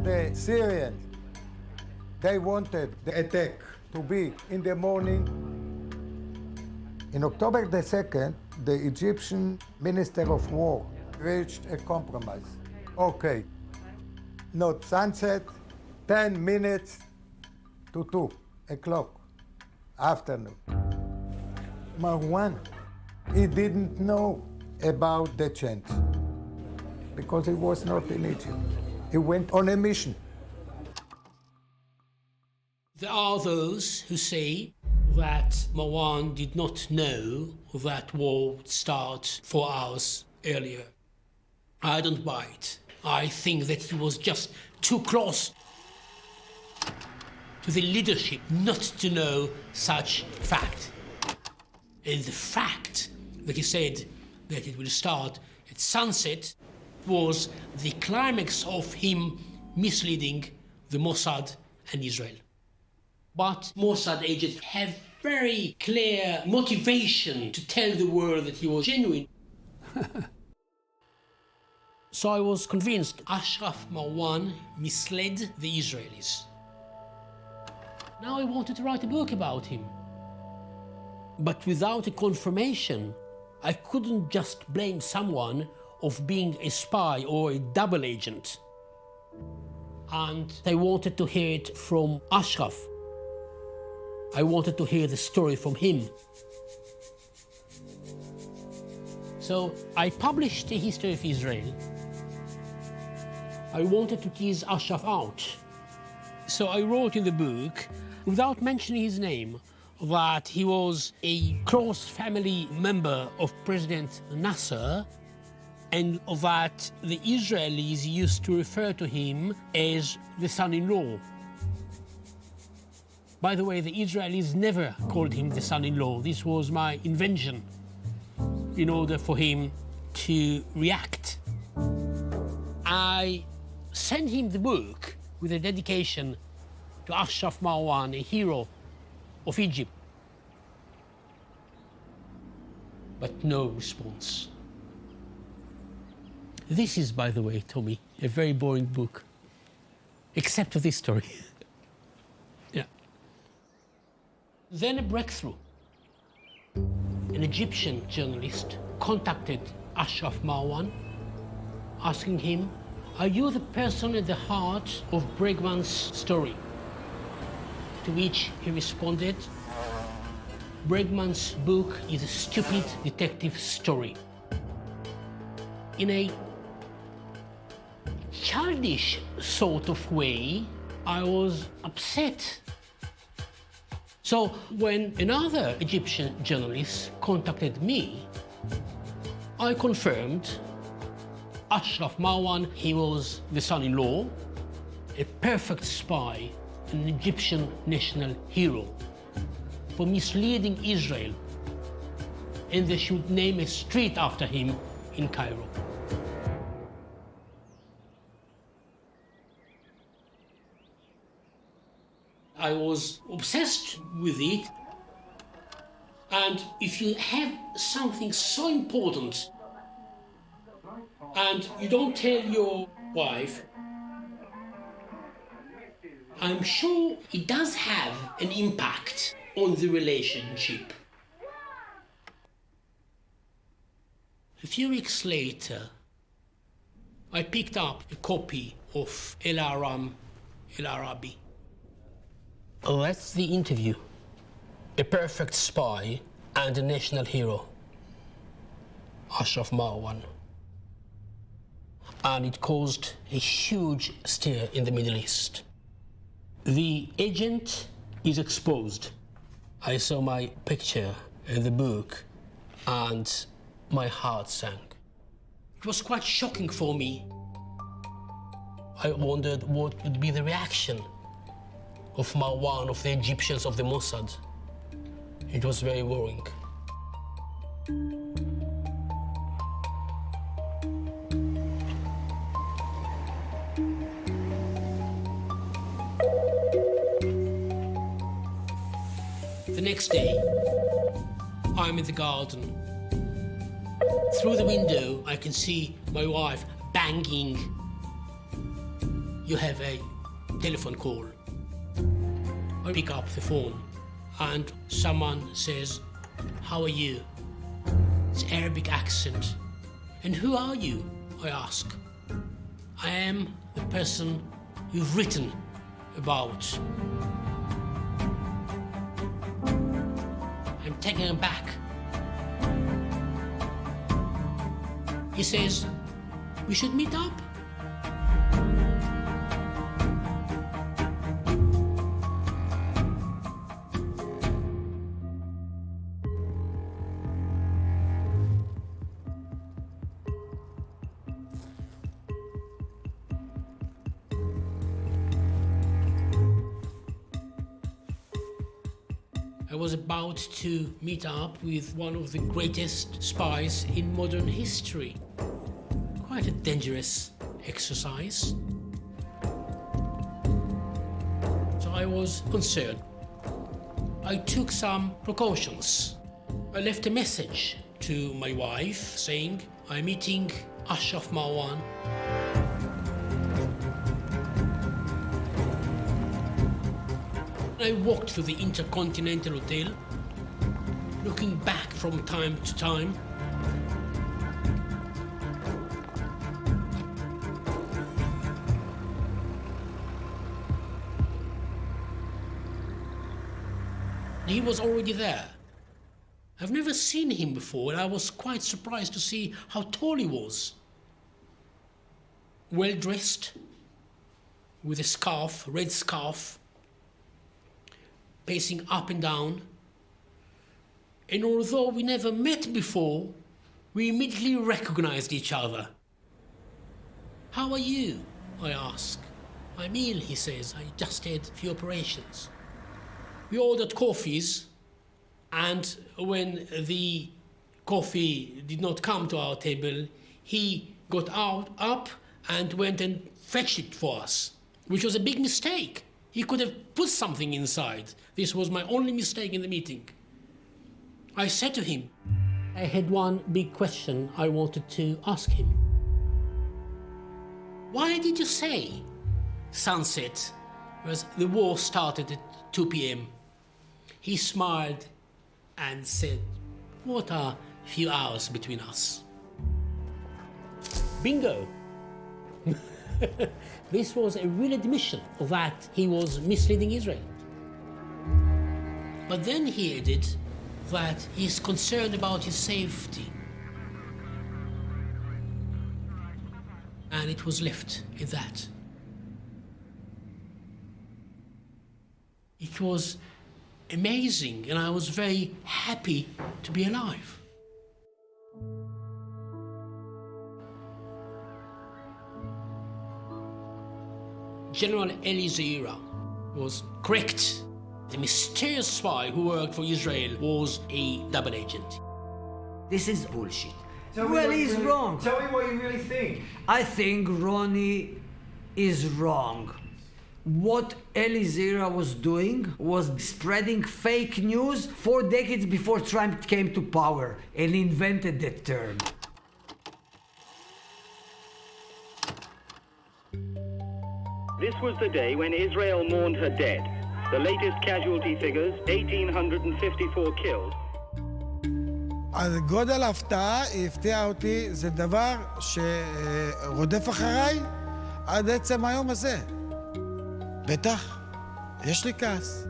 The Syrians, they wanted the attack to be in the morning. In October the 2nd, the Egyptian Minister of War reached a compromise. Okay, not sunset, 10 minutes to 2 o'clock afternoon. Marwan, he didn't know about the change because he was not in Egypt. He went on a mission. There are those who say that Marwan did not know that war would start 4 hours earlier. I don't buy it. I think that he was just too close to the leadership not to know such fact. And the fact that he said that it will start at sunset was the climax of him misleading the Mossad and Israel. But Mossad agents have very clear motivation to tell the world that he was genuine. So I was convinced Ashraf Marwan misled the Israelis. Now I wanted to write a book about him. But without a confirmation, I couldn't just blame someone of being a spy or a double agent. And I wanted to hear it from Ashraf. I wanted to hear the story from him. So I published the history of Israel. I wanted to tease Ashraf out. So I wrote in the book, without mentioning his name, that he was a close family member of President Nasser, and that the Israelis used to refer to him as the son-in-law. By the way, the Israelis never called him the son-in-law. This was my invention in order for him to react. I sent him the book with a dedication to Ashraf Marwan, a hero of Egypt. But no response. This is, by the way, Tommy, a very boring book. except for this story. Yeah. Then a breakthrough. An Egyptian journalist contacted Ashraf Marwan, asking him, "Are you the person at the heart of Bergman's story?" To which he responded, "Bergman's book is a stupid detective story." In a childish sort of way, I was upset. So when another Egyptian journalist contacted me, I confirmed Ashraf Marwan, he was the son-in-law, a perfect spy, an Egyptian national hero for misleading Israel, and they should name a street after him in Cairo. I was obsessed with it, and if you have something so important and you don't tell your wife, I'm sure it does have an impact on the relationship. A few weeks later, I picked up a copy of El Aram, El Arabi. That's the interview. A perfect spy and a national hero. Ashraf Marwan. And it caused a huge stir in the Middle East. The agent is exposed. I saw my picture in the book and my heart sank. It was quite shocking for me. I wondered what would be the reaction of Marwan, of the Egyptians, of the Mossad. It was very worrying. The next day, I'm in the garden. Through the window, I can see my wife banging. You have a telephone call. I pick up the phone and someone says, "How are you?" It's Arabic accent. "And who are you?" I ask. "I am the person you've written about." I'm taken aback. He says, "We should meet up." I was about to meet up with one of the greatest spies in modern history. Quite a dangerous exercise. So I was concerned. I took some precautions. I left a message to my wife saying, "I'm meeting Ashraf Marwan." I walked to the Intercontinental Hotel, looking back from time to time. He was already there. I've never seen him before, and I was quite surprised to see how tall he was. Well dressed, with a scarf, red scarf, pacing up and down. And although we never met before, we immediately recognized each other. "How are you?" I ask. "I'm ill," he says. "I just had a few operations." We ordered coffees, and when the coffee did not come to our table, he got up and went and fetched it for us, which was a big mistake. He could have put something inside. This was my only mistake in the meeting. I said to him, I had one big question I wanted to ask him. "Why did you say sunset, as the war started at 2 p.m. He smiled and said, "What are few hours between us?" Bingo! This was a real admission that he was misleading Israel. But then he added that he's concerned about his safety. And it was left at that. It was amazing, and I was very happy to be alive. General Eli Zaira was correct. The mysterious spy who worked for Israel was a double agent. This is bullshit. Tell me Well, what you he's really- wrong. Tell me what you really think. I think Ronnie is wrong. What Eli Zaira was doing was spreading fake news 4 decades before Trump came to power and invented that term. This was the day when Israel mourned her dead. The latest casualty figures, 1,854 killed. על גודל ההפתעה, הפתיע אותי, זה דבר שרודף אחריי עד עצם היום הזה. בטח, יש לי כעס.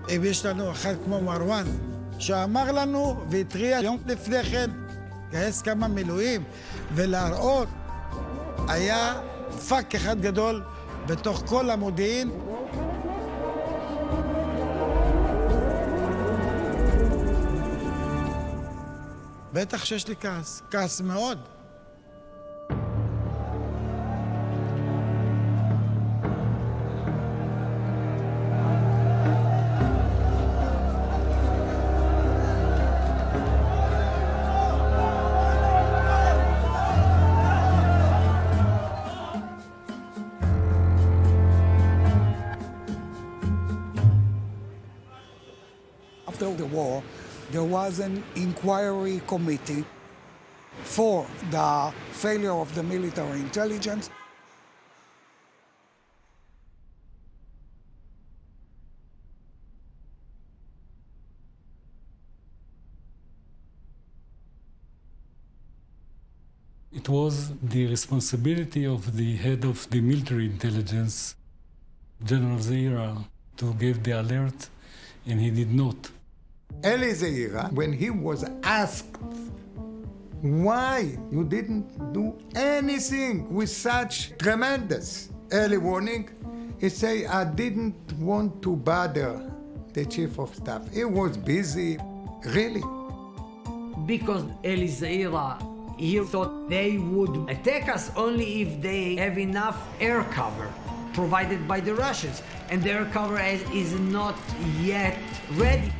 אם יש לנו אחד כמו מרואן, שאמר לנו והתריע יום לפני כן, גייס כמה מילואים ולהראות, היה פאק אחד גדול בתוך כל המודיעין. בטח שיש לי כעס, כעס מאוד. After the war, there was an inquiry committee for the failure of the military intelligence. It was the responsibility of the head of the military intelligence, General Zaira, to give the alert, and he did not. Eli Zaira, when he was asked why you didn't do anything with such tremendous early warning, he said, I didn't want to bother the chief of staff. He was busy, really. Because Eli Zaira, he thought they would attack us only if they have enough air cover provided by the Russians. And the air cover is not yet ready.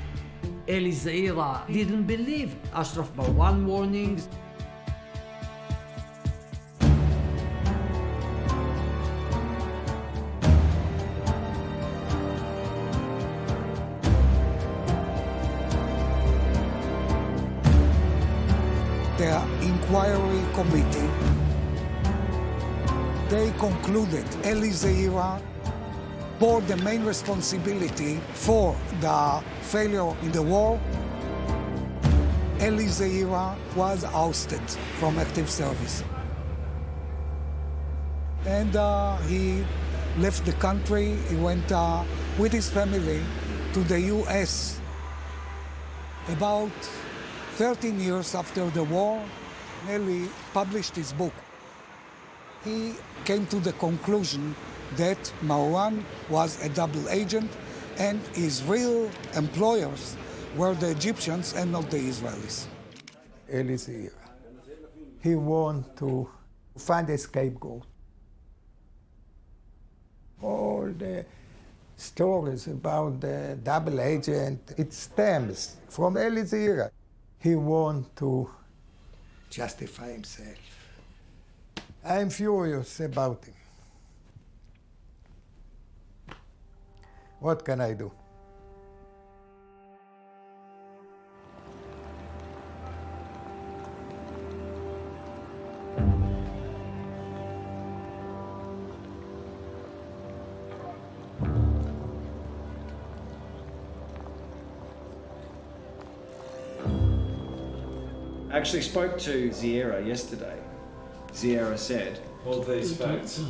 Eli Zaira didn't believe Ashraf Marwan warnings. The inquiry committee, they concluded Eli Zaira bore the main responsibility for the failure in the war. Eli Zaira was ousted from active service. And he left the country. He went with his family to the US. About 13 years after the war, Eli published his book. He came to the conclusion that Marwan was a double agent and his real employers were the Egyptians and not the Israelis. Eli Zaira, he wanted to find a scapegoat. All the stories about the double agent, it stems from Eli Zaira. He wanted to justify himself. I'm furious about him. What can I do? I actually spoke to Zaira yesterday. Zaira said all these facts.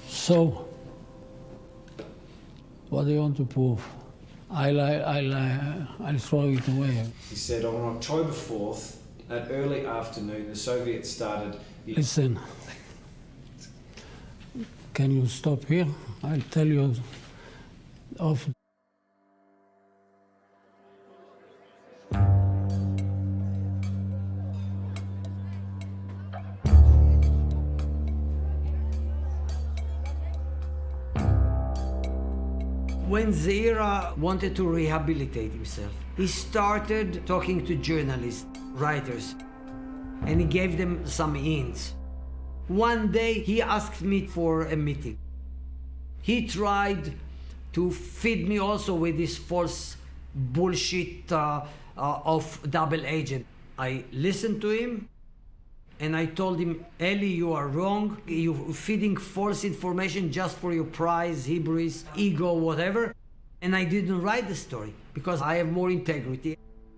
So, what do you want to prove? I'll throw it away. He said on October 4th, at early afternoon, the Soviets started... Listen, can you stop here? I'll tell you off. When Zaira wanted to rehabilitate himself, he started talking to journalists, writers, and he gave them some hints. One day he asked me for a meeting. He tried to feed me also with this false bullshit of double agent. I listened to him and I told him, Eli, you are wrong. You're feeding false information just for your prize, hubris, ego, whatever. And I didn't write the story because I have more integrity.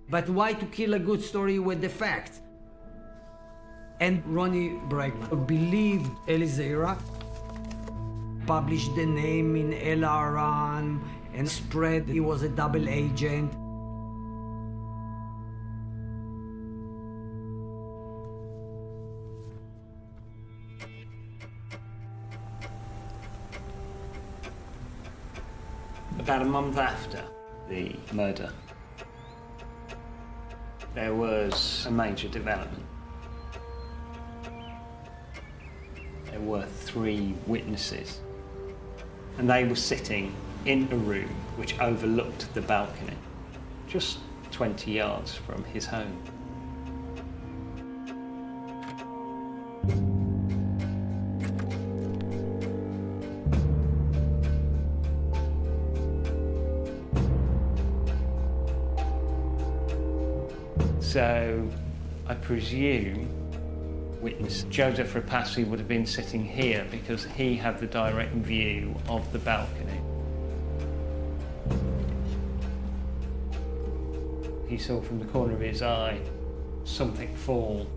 But why to kill a good story with the facts? And Ronnie Bergman believed Eli Zaira, published the name in El Aran, and spread he was a double agent. About a month after the murder, there was a major development. There were 3 witnesses, and they were sitting in a room which overlooked the balcony, just 20 yards from his home. So I presume witness Joseph Rapassi would have been sitting here because he had the direct view of the balcony. He saw from the corner of his eye something fall.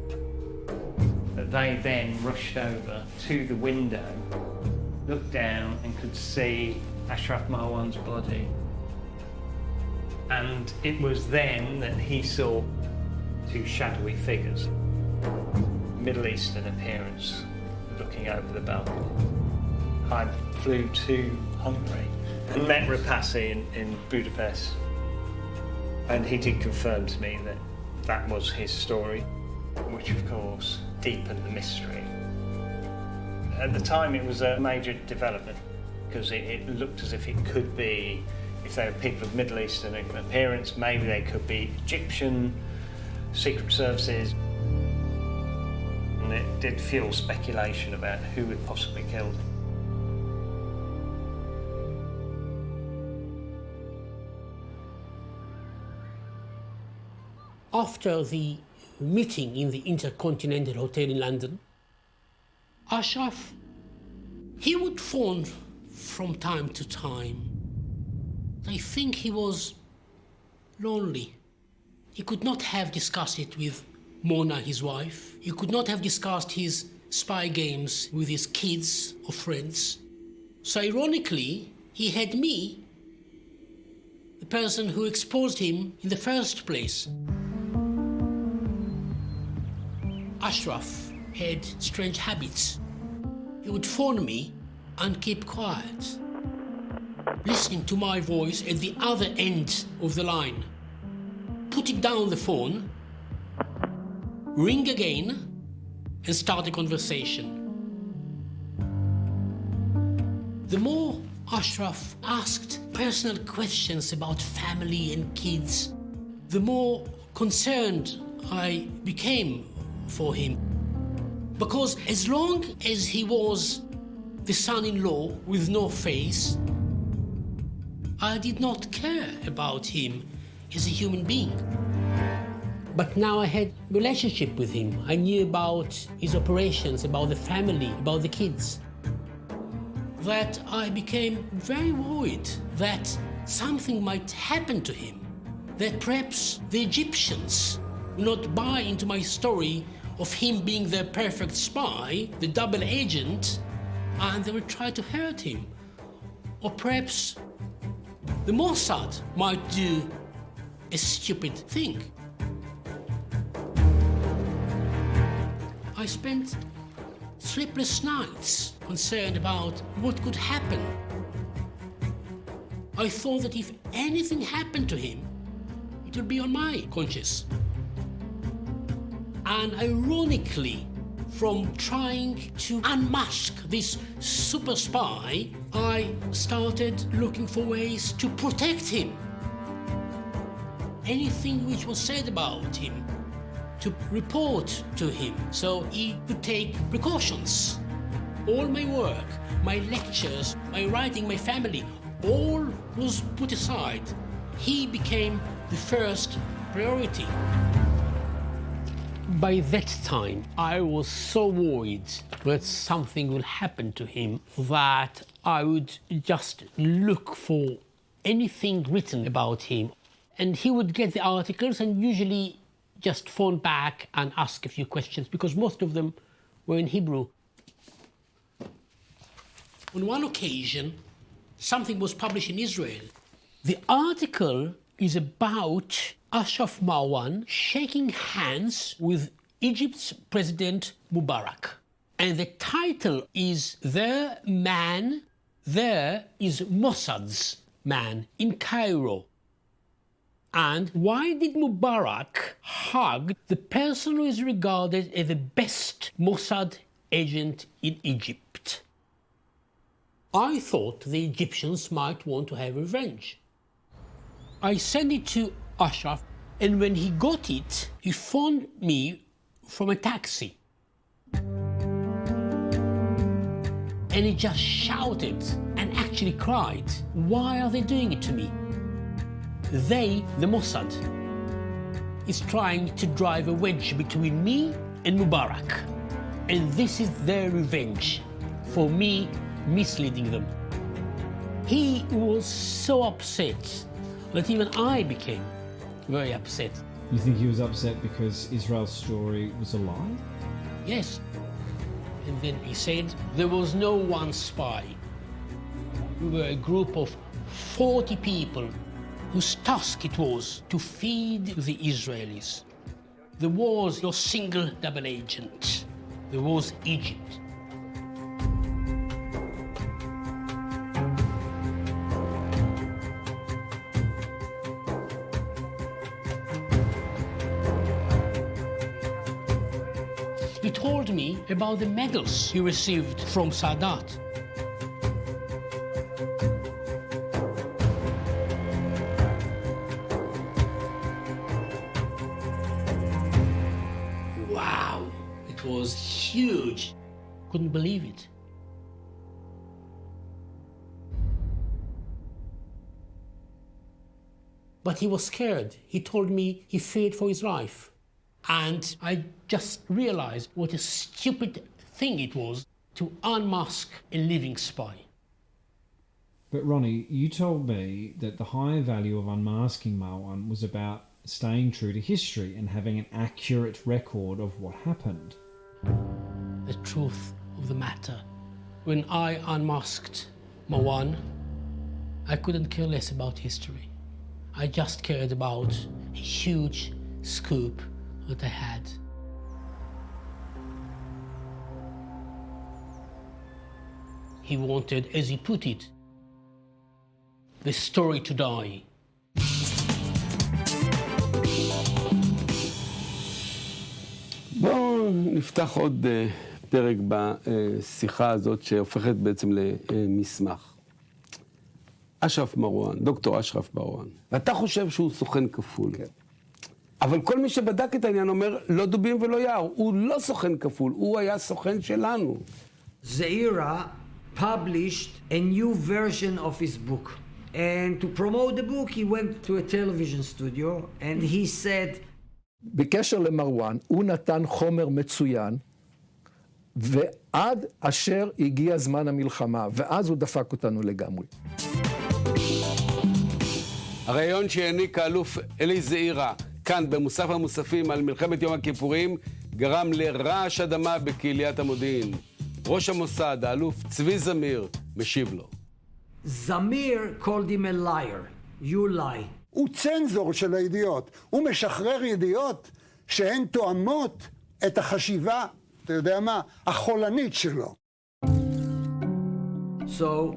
But they then rushed over to the window, looked down and could see Ashraf Marwan's body. And it was then that he saw 2 shadowy figures, Middle Eastern appearance, looking over the balcony. I flew to Hungary and met Rapassi in Budapest, and he did confirm to me that that was his story, which of course deepened the mystery. At the time it was a major development because it looked as if it could be, if they were people of Middle Eastern appearance, maybe they could be Egyptian secret services. And it did fuel speculation about who had possibly killed him. After the meeting in the Intercontinental Hotel in London, Ashraf, he would phone from time to time. I think he was lonely. He could not have discussed it with Mona, his wife. He could not have discussed his spy games with his kids or friends. So ironically, he had me, the person who exposed him in the first place. Ashraf had strange habits. He would phone me and keep quiet, listening to my voice at the other end of the line. Put down the phone, ring again, and start a conversation. The more Ashraf asked personal questions about family and kids, the more concerned I became for him. Because as long as he was the son-in-law with no face, I did not care about him as a human being. But now I had a relationship with him. I knew about his operations, about the family, about the kids. That I became very worried that something might happen to him, that perhaps the Egyptians will not buy into my story of him being the perfect spy, the double agent, and they will try to hurt him. Or perhaps the Mossad might do a stupid thing. I spent sleepless nights concerned about what could happen. I thought that if anything happened to him, it would be on my conscience. And ironically, from trying to unmask this super spy, I started looking for ways to protect him. Anything which was said about him, to report to him so he could take precautions. All my work, my lectures, my writing, my family, all was put aside. He became the first priority. By that time, I was so worried that something will happen to him that I would just look for anything written about him. And he would get the articles and usually just phone back and ask a few questions because most of them were in Hebrew. On one occasion, something was published in Israel. The article is about Ashraf Marwan shaking hands with Egypt's President Mubarak. And the title is "Their Man, There is Mossad's Man in Cairo." And why did Mubarak hug the person who is regarded as the best Mossad agent in Egypt? I thought the Egyptians might want to have revenge. I sent it to Ashraf, and when he got it, he phoned me from a taxi. And he just shouted and actually cried, "Why are they doing it to me?" They, the Mossad, is trying to drive a wedge between me and Mubarak. And this is their revenge for me misleading them. He was so upset that even I became very upset. You think he was upset because Israel's story was a lie? Yes. And then he said there was no one spy. We were a group of 40 people whose task it was to feed the Israelis. There was your single double agent. There was Egypt. He told me about the medals he received from Sadat. Wow, it was huge. Couldn't believe it. But he was scared. He told me he feared for his life. And I just realized what a stupid thing it was to unmask a living spy. But Ronnie, you told me that the higher value of unmasking Marwan was about staying true to history and having an accurate record of what happened. The truth of the matter. When I unmasked Marwan, I couldn't care less about history. I just cared about a huge scoop that I had. He wanted, as he put it, the story to die. בואו נפתח עוד פרק בשיחה הזאת שהופכת בעצם למסמך. אשרף מרואן, דוקטור אשרף מרואן. ואתה חושב שהוא סוכן כפול. כן. אבל כל מי שבדק את העניין אומר, לא דובים ולא יער. הוא לא סוכן כפול, הוא היה סוכן שלנו. Zaira published a new version of his book. And to promote the book, he went to a television studio and he said, בקשר למרואן, הוא נתן חומר מצוין, ועד אשר הגיע זמן המלחמה, ואז הוא דפק אותנו לגמרי. הרעיון שהעניק האלוף אלי זעירה כאן במוסף המוספים על מלחמת יום הכיפורים גרם לרעש אדמה בקהיליית המודיעין. ראש המוסד, האלוף צבי זמיר, משיב לו. Zamir called him a liar. You lie. הוא צנזור של הידיעות. הוא משחרר ידיעות שהן תואמות את החשיבה, אתה יודע מה, החולנית שלו. So,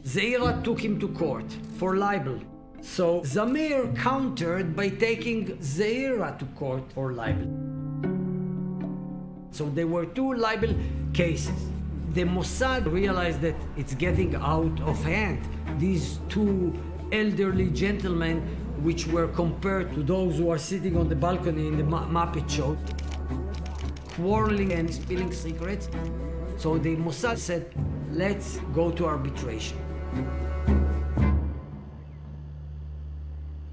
Zaira took him to court for libel. So, Zamir countered by taking Zaira to court for libel. So there were two libel cases. The Mossad realized that it's getting out of hand. These two elderly gentlemen, which were compared to those who are sitting on the balcony in the Muppet Show, quarreling and spilling secrets. So the Mossad said, let's go to arbitration.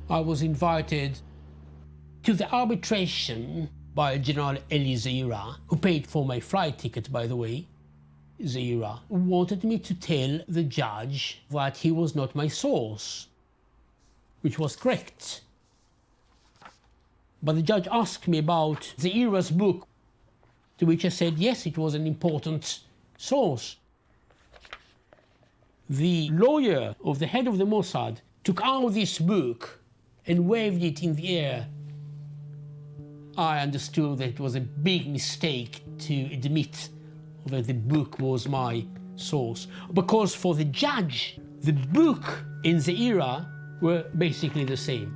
I was invited to the arbitration by General Eli Zaira, who paid for my flight ticket, by the way. Zaira wanted me to tell the judge that he was not my source, which was correct. But the judge asked me about Zaira's book, to which I said, yes, it was an important source. The lawyer of the head of the Mossad took out this book and waved it in the air. I understood that it was a big mistake to admit that the book was my source, because for the judge, the book and Zaira were basically the same.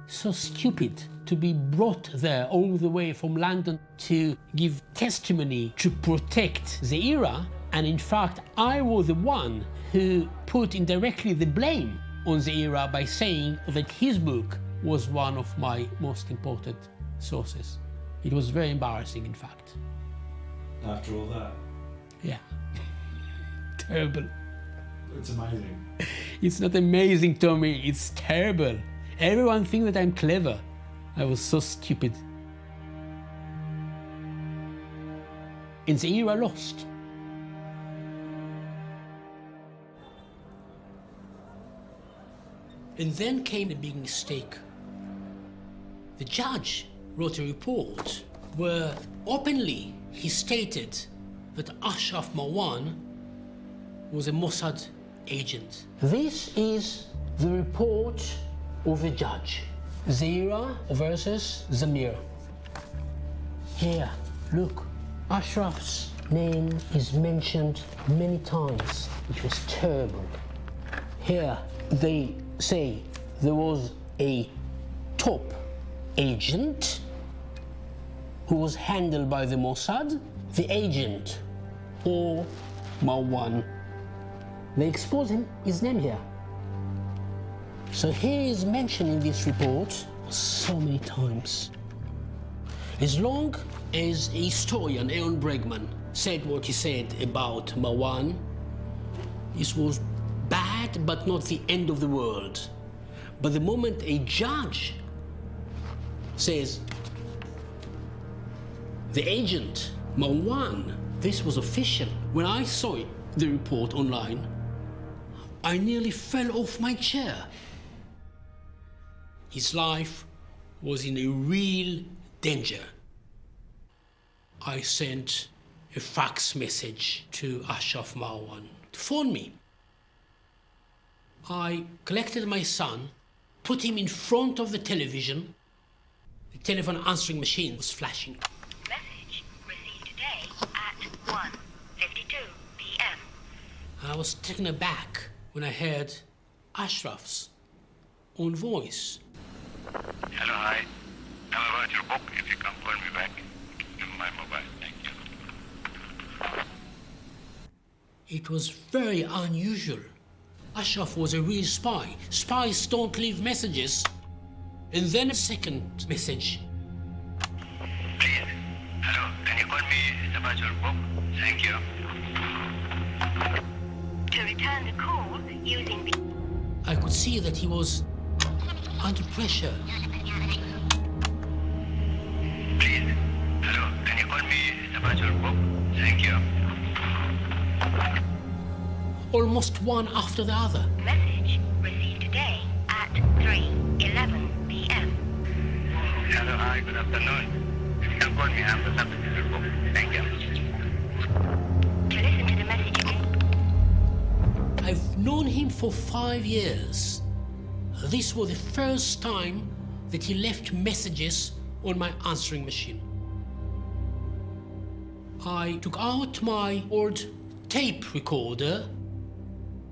So stupid to be brought there all the way from London to give testimony to protect Zaira, and in fact I was the one who put indirectly the blame on Zaira by saying that his book was one of my most important sources. It was very embarrassing, in fact. After all that? Yeah. Terrible. It's amazing. It's not amazing, Tommy. It's terrible. Everyone thinks that I'm clever. I was so stupid. And Zaira lost. And then came a big mistake. The judge wrote a report where openly he stated that Ashraf Marwan was a Mossad agent. This is the report of the judge. Zaira versus Zamir. Here, look, Ashraf's name is mentioned many times, which was terrible. Here, they say there was a top agent who was handled by the Mossad, the agent, or Marwan. They expose his name here. So he is mentioned in this report so many times. As long as a historian, Bergman, said what he said about Marwan, this was bad but not the end of the world. But the moment a judge says, the agent, Marwan, this was official. When I saw the report online, I nearly fell off my chair. His life was in a real danger. I sent a fax message to Ashraf Marwan to phone me. I collected my son, put him in front of the television. The telephone answering machine was flashing. Message received today at 1:52 p.m. I was taken aback when I heard Ashraf's own voice. Hello, hi. I'm about your book. If you can call me back in my mobile. Thank you. It was very unusual. Ashraf was a real spy. Spies don't leave messages. And then a second message. Please. Hello, can you call me about your book? Thank you. To return the call using the... I could see that he was under pressure. Please. Hello, can you call me about your book? Thank you. Almost one after the other. Message received today at 3:11 p.m. Hello, hi, good afternoon. If you can call me, I'm the subject of your book. Thank you. To listen to the message I've known him for 5 years. This was the first time that he left messages on my answering machine. I took out my old tape recorder.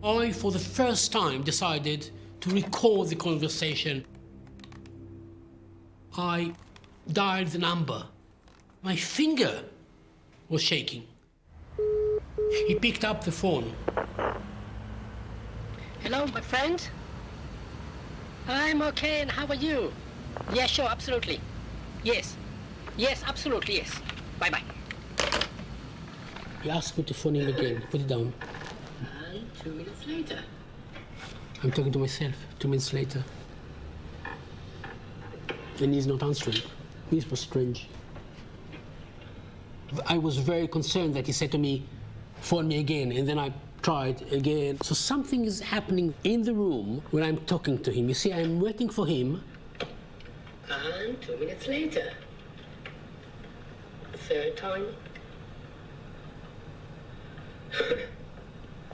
I, for the first time, decided to record the conversation. I dialed the number. My finger was shaking. He picked up the phone. Hello, my friend. I'm okay, and how are you? Yes, sure, absolutely. Yes. Yes, absolutely, yes. Bye-bye. He asked me to phone him again. Put it down. And 2 minutes later. I'm talking to myself. 2 minutes later. And he's not answering. This was strange. I was very concerned that he said to me, phone me again, and then I tried again. So something is happening in the room when I'm talking to him. You see, I'm waiting for him. And 2 minutes later. Third time.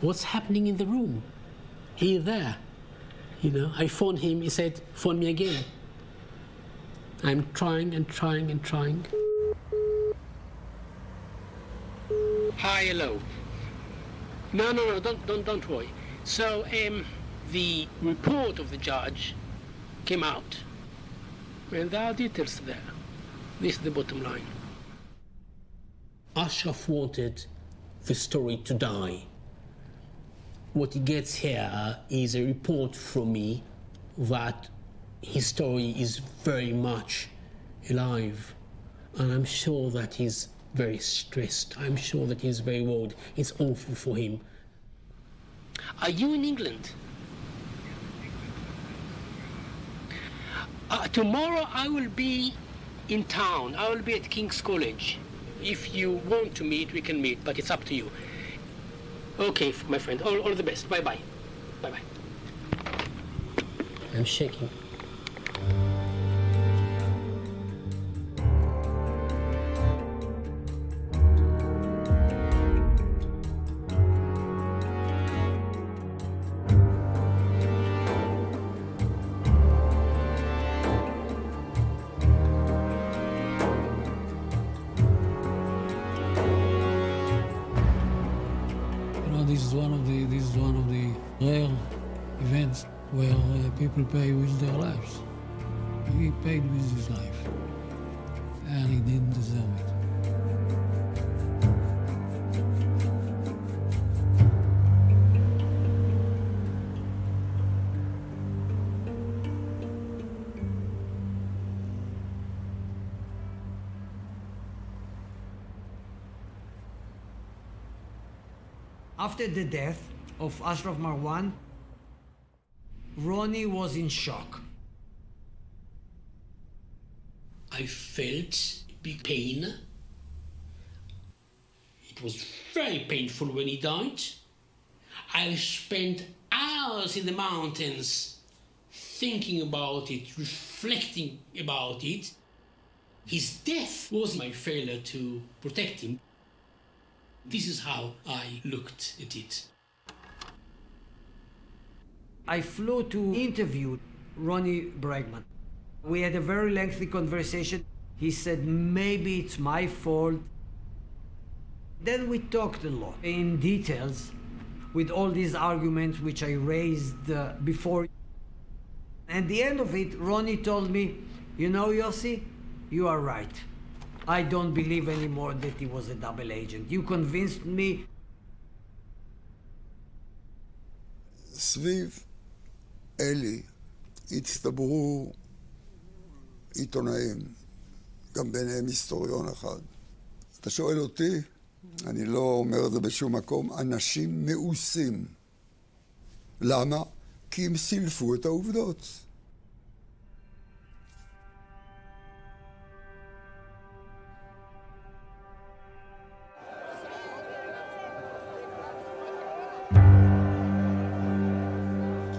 What's happening in the room? He's there. You know, I phoned him, he said, phone me again. I'm trying and trying and trying. Hi, hello. No, don't worry. So, the report of the judge came out, and there are details there. This is the bottom line. Ashraf wanted the story to die. What he gets here is a report from me that his story is very much alive. And I'm sure that he's very stressed. I'm sure that he's very worried. It's awful for him. Are you in England? Tomorrow I will be in town. I will be at King's College. If you want to meet, we can meet, but it's up to you. Okay, my friend, all the best. Bye-bye. Bye-bye. I'm shaking. This is one of the rare events where people pay with their lives. He paid with his life, and he didn't deserve it. After the death of Ashraf Marwan, Ronnie was in shock. I felt big pain. It was very painful when he died. I spent hours in the mountains thinking about it, reflecting about it. His death was my failure to protect him. This is how I looked at it. I flew to interview Ronnie Bergman. We had a very lengthy conversation. He said, maybe it's my fault. Then we talked a lot in details with all these arguments which I raised before. And at the end of it, Ronnie told me, you know, Yossi, you are right. I don't believe anymore that he was a double agent. You convinced me. סביב אלי הצטברו עיתונאים, גם ביניהם היסטוריון אחד. אתה שואל אותי, אני לא אומר את זה בשום מקום, אנשים מאוסים. למה? כי הם סילפו את העובדות.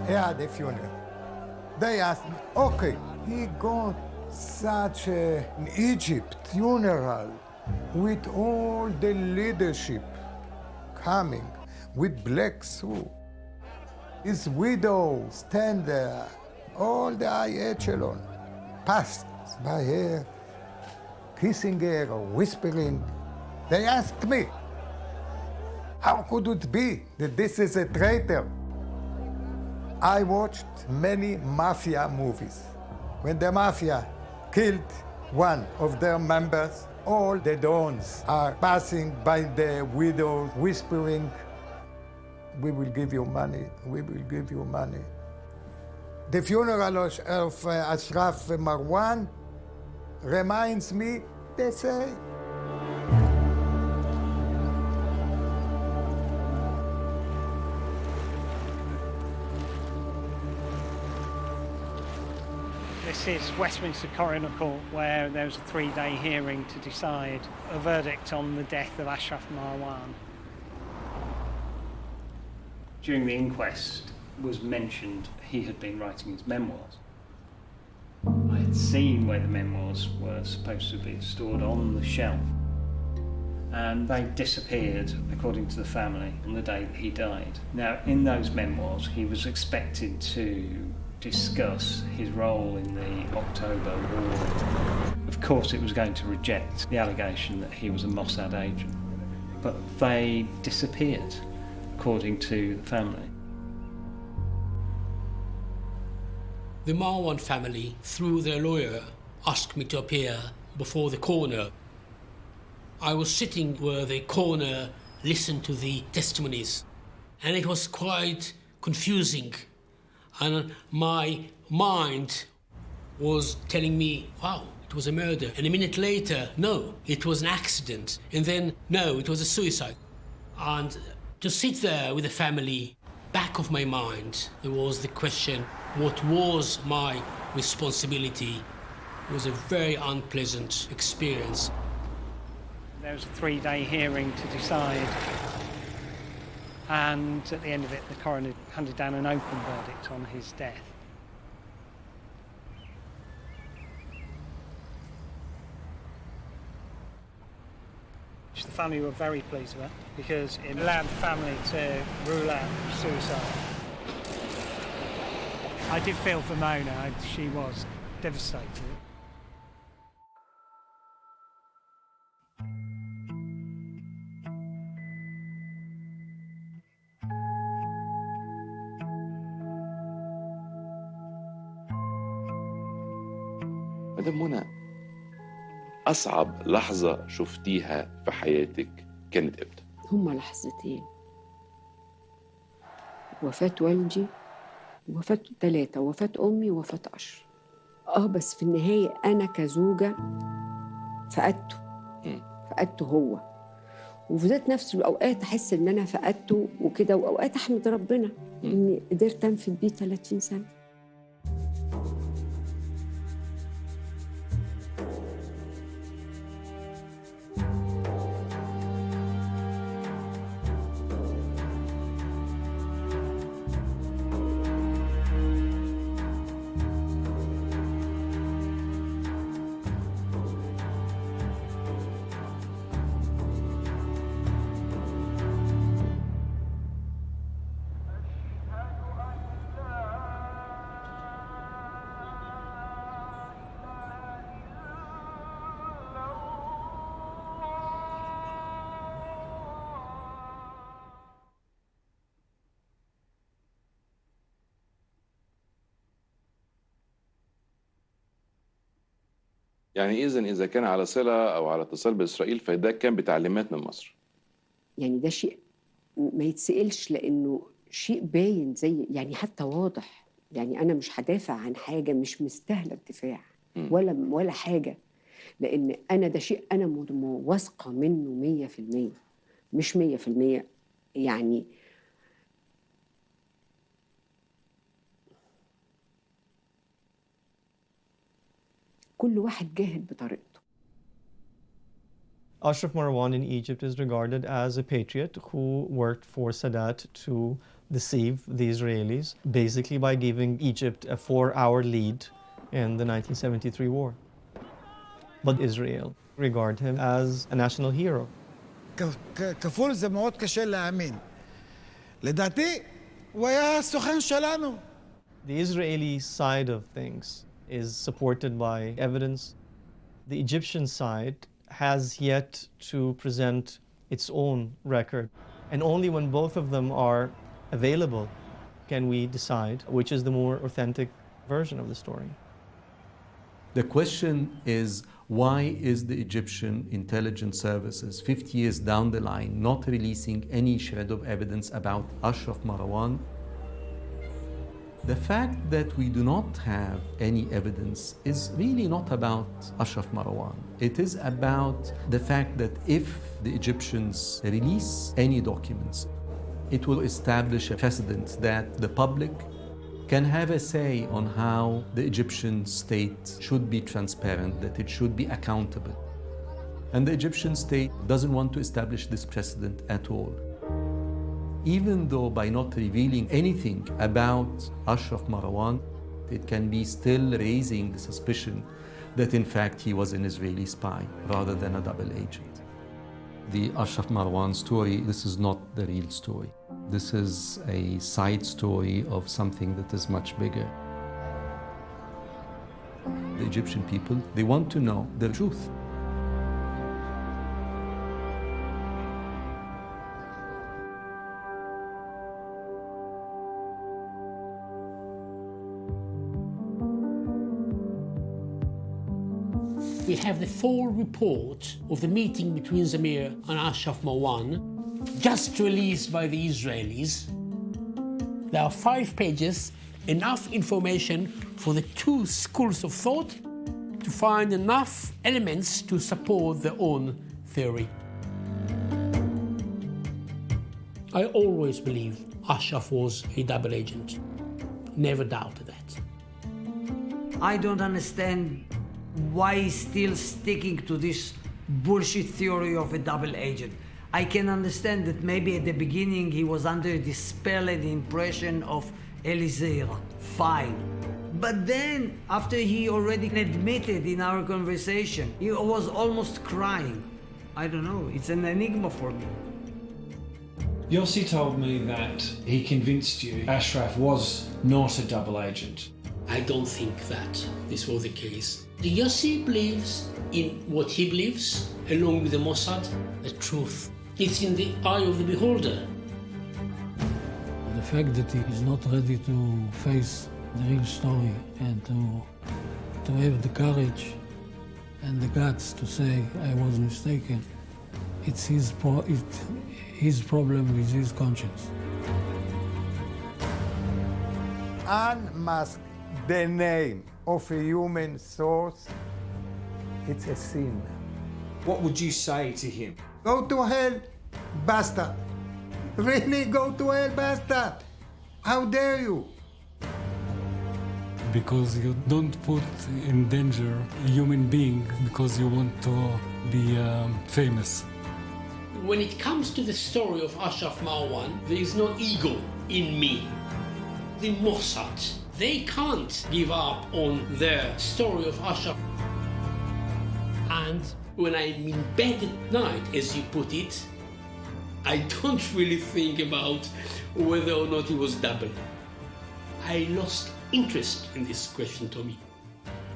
He had a funeral. They asked me, okay, he got such an Egypt funeral with all the leadership coming with black suit. His widow stand there, all the high echelon passed by her, kissing her or whispering. They asked me, how could it be that this is a traitor? I watched many mafia movies. When the mafia killed one of their members, all the dons are passing by the widows, whispering, we will give you money, we will give you money. The funeral of Ashraf Marwan reminds me the same. This is Westminster Coroner Court, where there was a 3-day hearing to decide a verdict on the death of Ashraf Marwan. During the inquest, it was mentioned he had been writing his memoirs. I had seen where the memoirs were supposed to be stored on the shelf, and they disappeared, according to the family, on the day that he died. Now, in those memoirs, he was expected to discuss his role in the October War. Of course, it was going to reject the allegation that he was a Mossad agent, but they disappeared, according to the family. The Marwan family, through their lawyer, asked me to appear before the coroner. I was sitting where the coroner listened to the testimonies, and it was quite confusing. And my mind was telling me, wow, it was a murder. And a minute later, no, it was an accident. And then, no, it was a suicide. And to sit there with the family, back of my mind, there was the question, what was my responsibility? It was a very unpleasant experience. There was a 3-day hearing to decide, and at the end of it, the coroner handed down an open verdict on his death. Which the family were very pleased with, because it allowed the family to rule out suicide. I did feel for Mona. She was devastated. مدام منى، أصعب لحظة شفتيها في حياتك كانت إمتى؟ هما لحظتين، وفاة والدي وفاة 3، وفاة أمي ووفاة أشرف. بس في النهاية أنا كزوجة فقدته هو، وفي ذات نفس الأوقات أحس إن أنا فقدته وكده، وأوقات أحمد ربنا إني قدرت أنفذ بيه 30 سنة. يعني إذا كان على صلة أو على اتصال بإسرائيل فده كان بتعليمات من مصر. يعني ده شيء ما يتسألش، لأنه شيء باين زي يعني حتى واضح. يعني أنا مش هدافع عن حاجة مش مستاهلة الدفاع ولا حاجة، لأن أنا ده شيء أنا واثقة منه 100%، مش 100%. يعني كل واحد جاهد بطريقته. Ashraf Marwan in Egypt is regarded as a patriot who worked for Sadat to deceive the Israelis, basically by giving Egypt a 4-hour lead in the 1973 war. But Israel regard him as a national hero. כפול זה מאוד קשה להאמין. לדעתי, הוא היה סוכן שלנו. The Israeli side of things is supported by evidence. The Egyptian side has yet to present its own record. And only when both of them are available can we decide which is the more authentic version of the story. The question is, why is the Egyptian intelligence services 50 years down the line not releasing any shred of evidence about Ashraf Marwan? The fact that we do not have any evidence is really not about Ashraf Marwan. It is about the fact that if the Egyptians release any documents, it will establish a precedent that the public can have a say on how the Egyptian state should be transparent, that it should be accountable. And the Egyptian state doesn't want to establish this precedent at all. Even though by not revealing anything about Ashraf Marwan, it can be still raising the suspicion that in fact he was an Israeli spy rather than a double agent. The Ashraf Marwan story, this is not the real story. This is a side story of something that is much bigger. The Egyptian people, they want to know the truth. We have the full report of the meeting between Zamir and Ashraf Marwan, just released by the Israelis. There are 5 pages, enough information for the 2 schools of thought to find enough elements to support their own theory. I always believed Ashraf was a double agent. Never doubted that. I don't understand why he's still sticking to this bullshit theory of a double agent. I can understand that maybe at the beginning he was under the spell and the impression of Zaira. Fine. But then, after he already admitted in our conversation, he was almost crying. I don't know, it's an enigma for me. Yossi told me that he convinced you Ashraf was not a double agent. I don't think that this was the case. Yossi believes in what he believes, along with the Mossad, the truth. It's in the eye of the beholder. The fact that he is not ready to face the real story and to have the courage and the guts to say, I was mistaken, it's his problem with his conscience. Unmask the name of a human source, it's a sin. What would you say to him? Go to hell, bastard. Really, go to hell, bastard. How dare you? Because you don't put in danger a human being because you want to be famous. When it comes to the story of Ashraf Marwan, there is no ego in me. The Mossad, they can't give up on their story of Ashraf. And when I'm in bed at night, as you put it, I don't really think about whether or not he was double. I lost interest in this question, Tommy.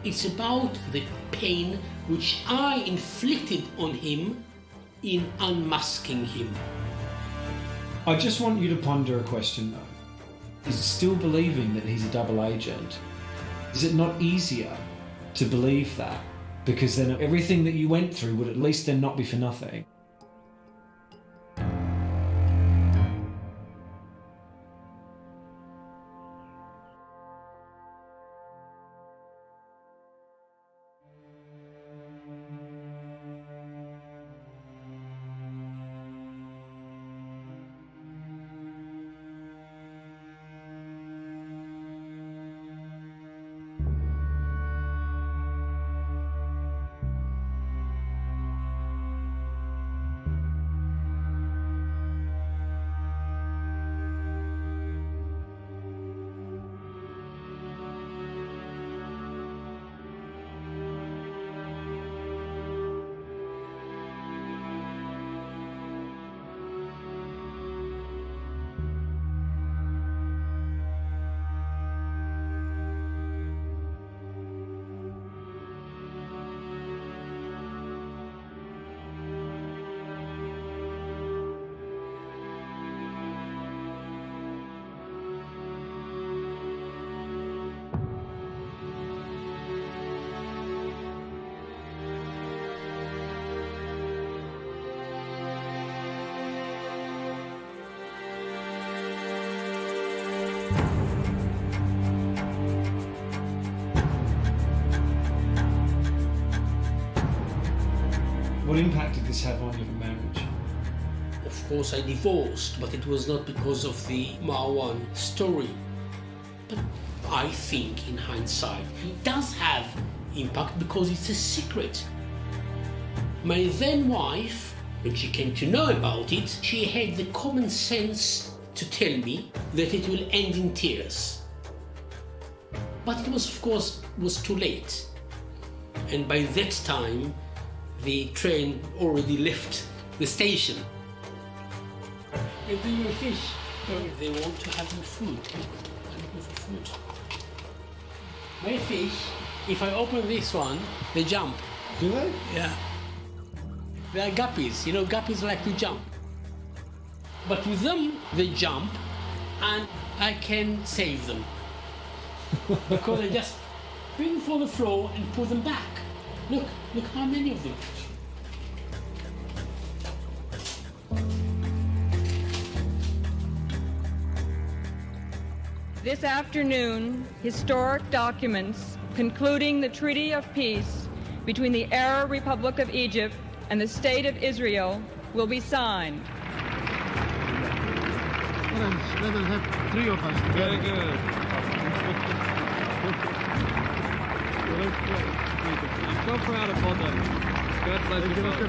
It's about the pain which I inflicted on him in unmasking him. I just want you to ponder a question though. Is still believing that he's a double agent, is it not easier to believe that? Because then everything that you went through would at least then not be for nothing. What impact did this have on your marriage? Of course, I divorced, but it was not because of the Marwan story. But I think, in hindsight, it does have impact because it's a secret. My then wife, when she came to know about it, she had the common sense to tell me that it will end in tears. But it was, of course, too late. And by that time, the train already left the station. They bring you fish. They want to have your food. I'm looking for food. My fish, if I open this one, they jump. Do they? Yeah. They are guppies. You know, guppies like to jump. But with them, they jump, and I can save them. Because I just bring them from the floor and put them back. Look how many of them. This afternoon, historic documents concluding the Treaty of Peace between the Arab Republic of Egypt and the State of Israel will be signed. Let us have three of us together. Very good. I'm so proud of both of you. God bless you both.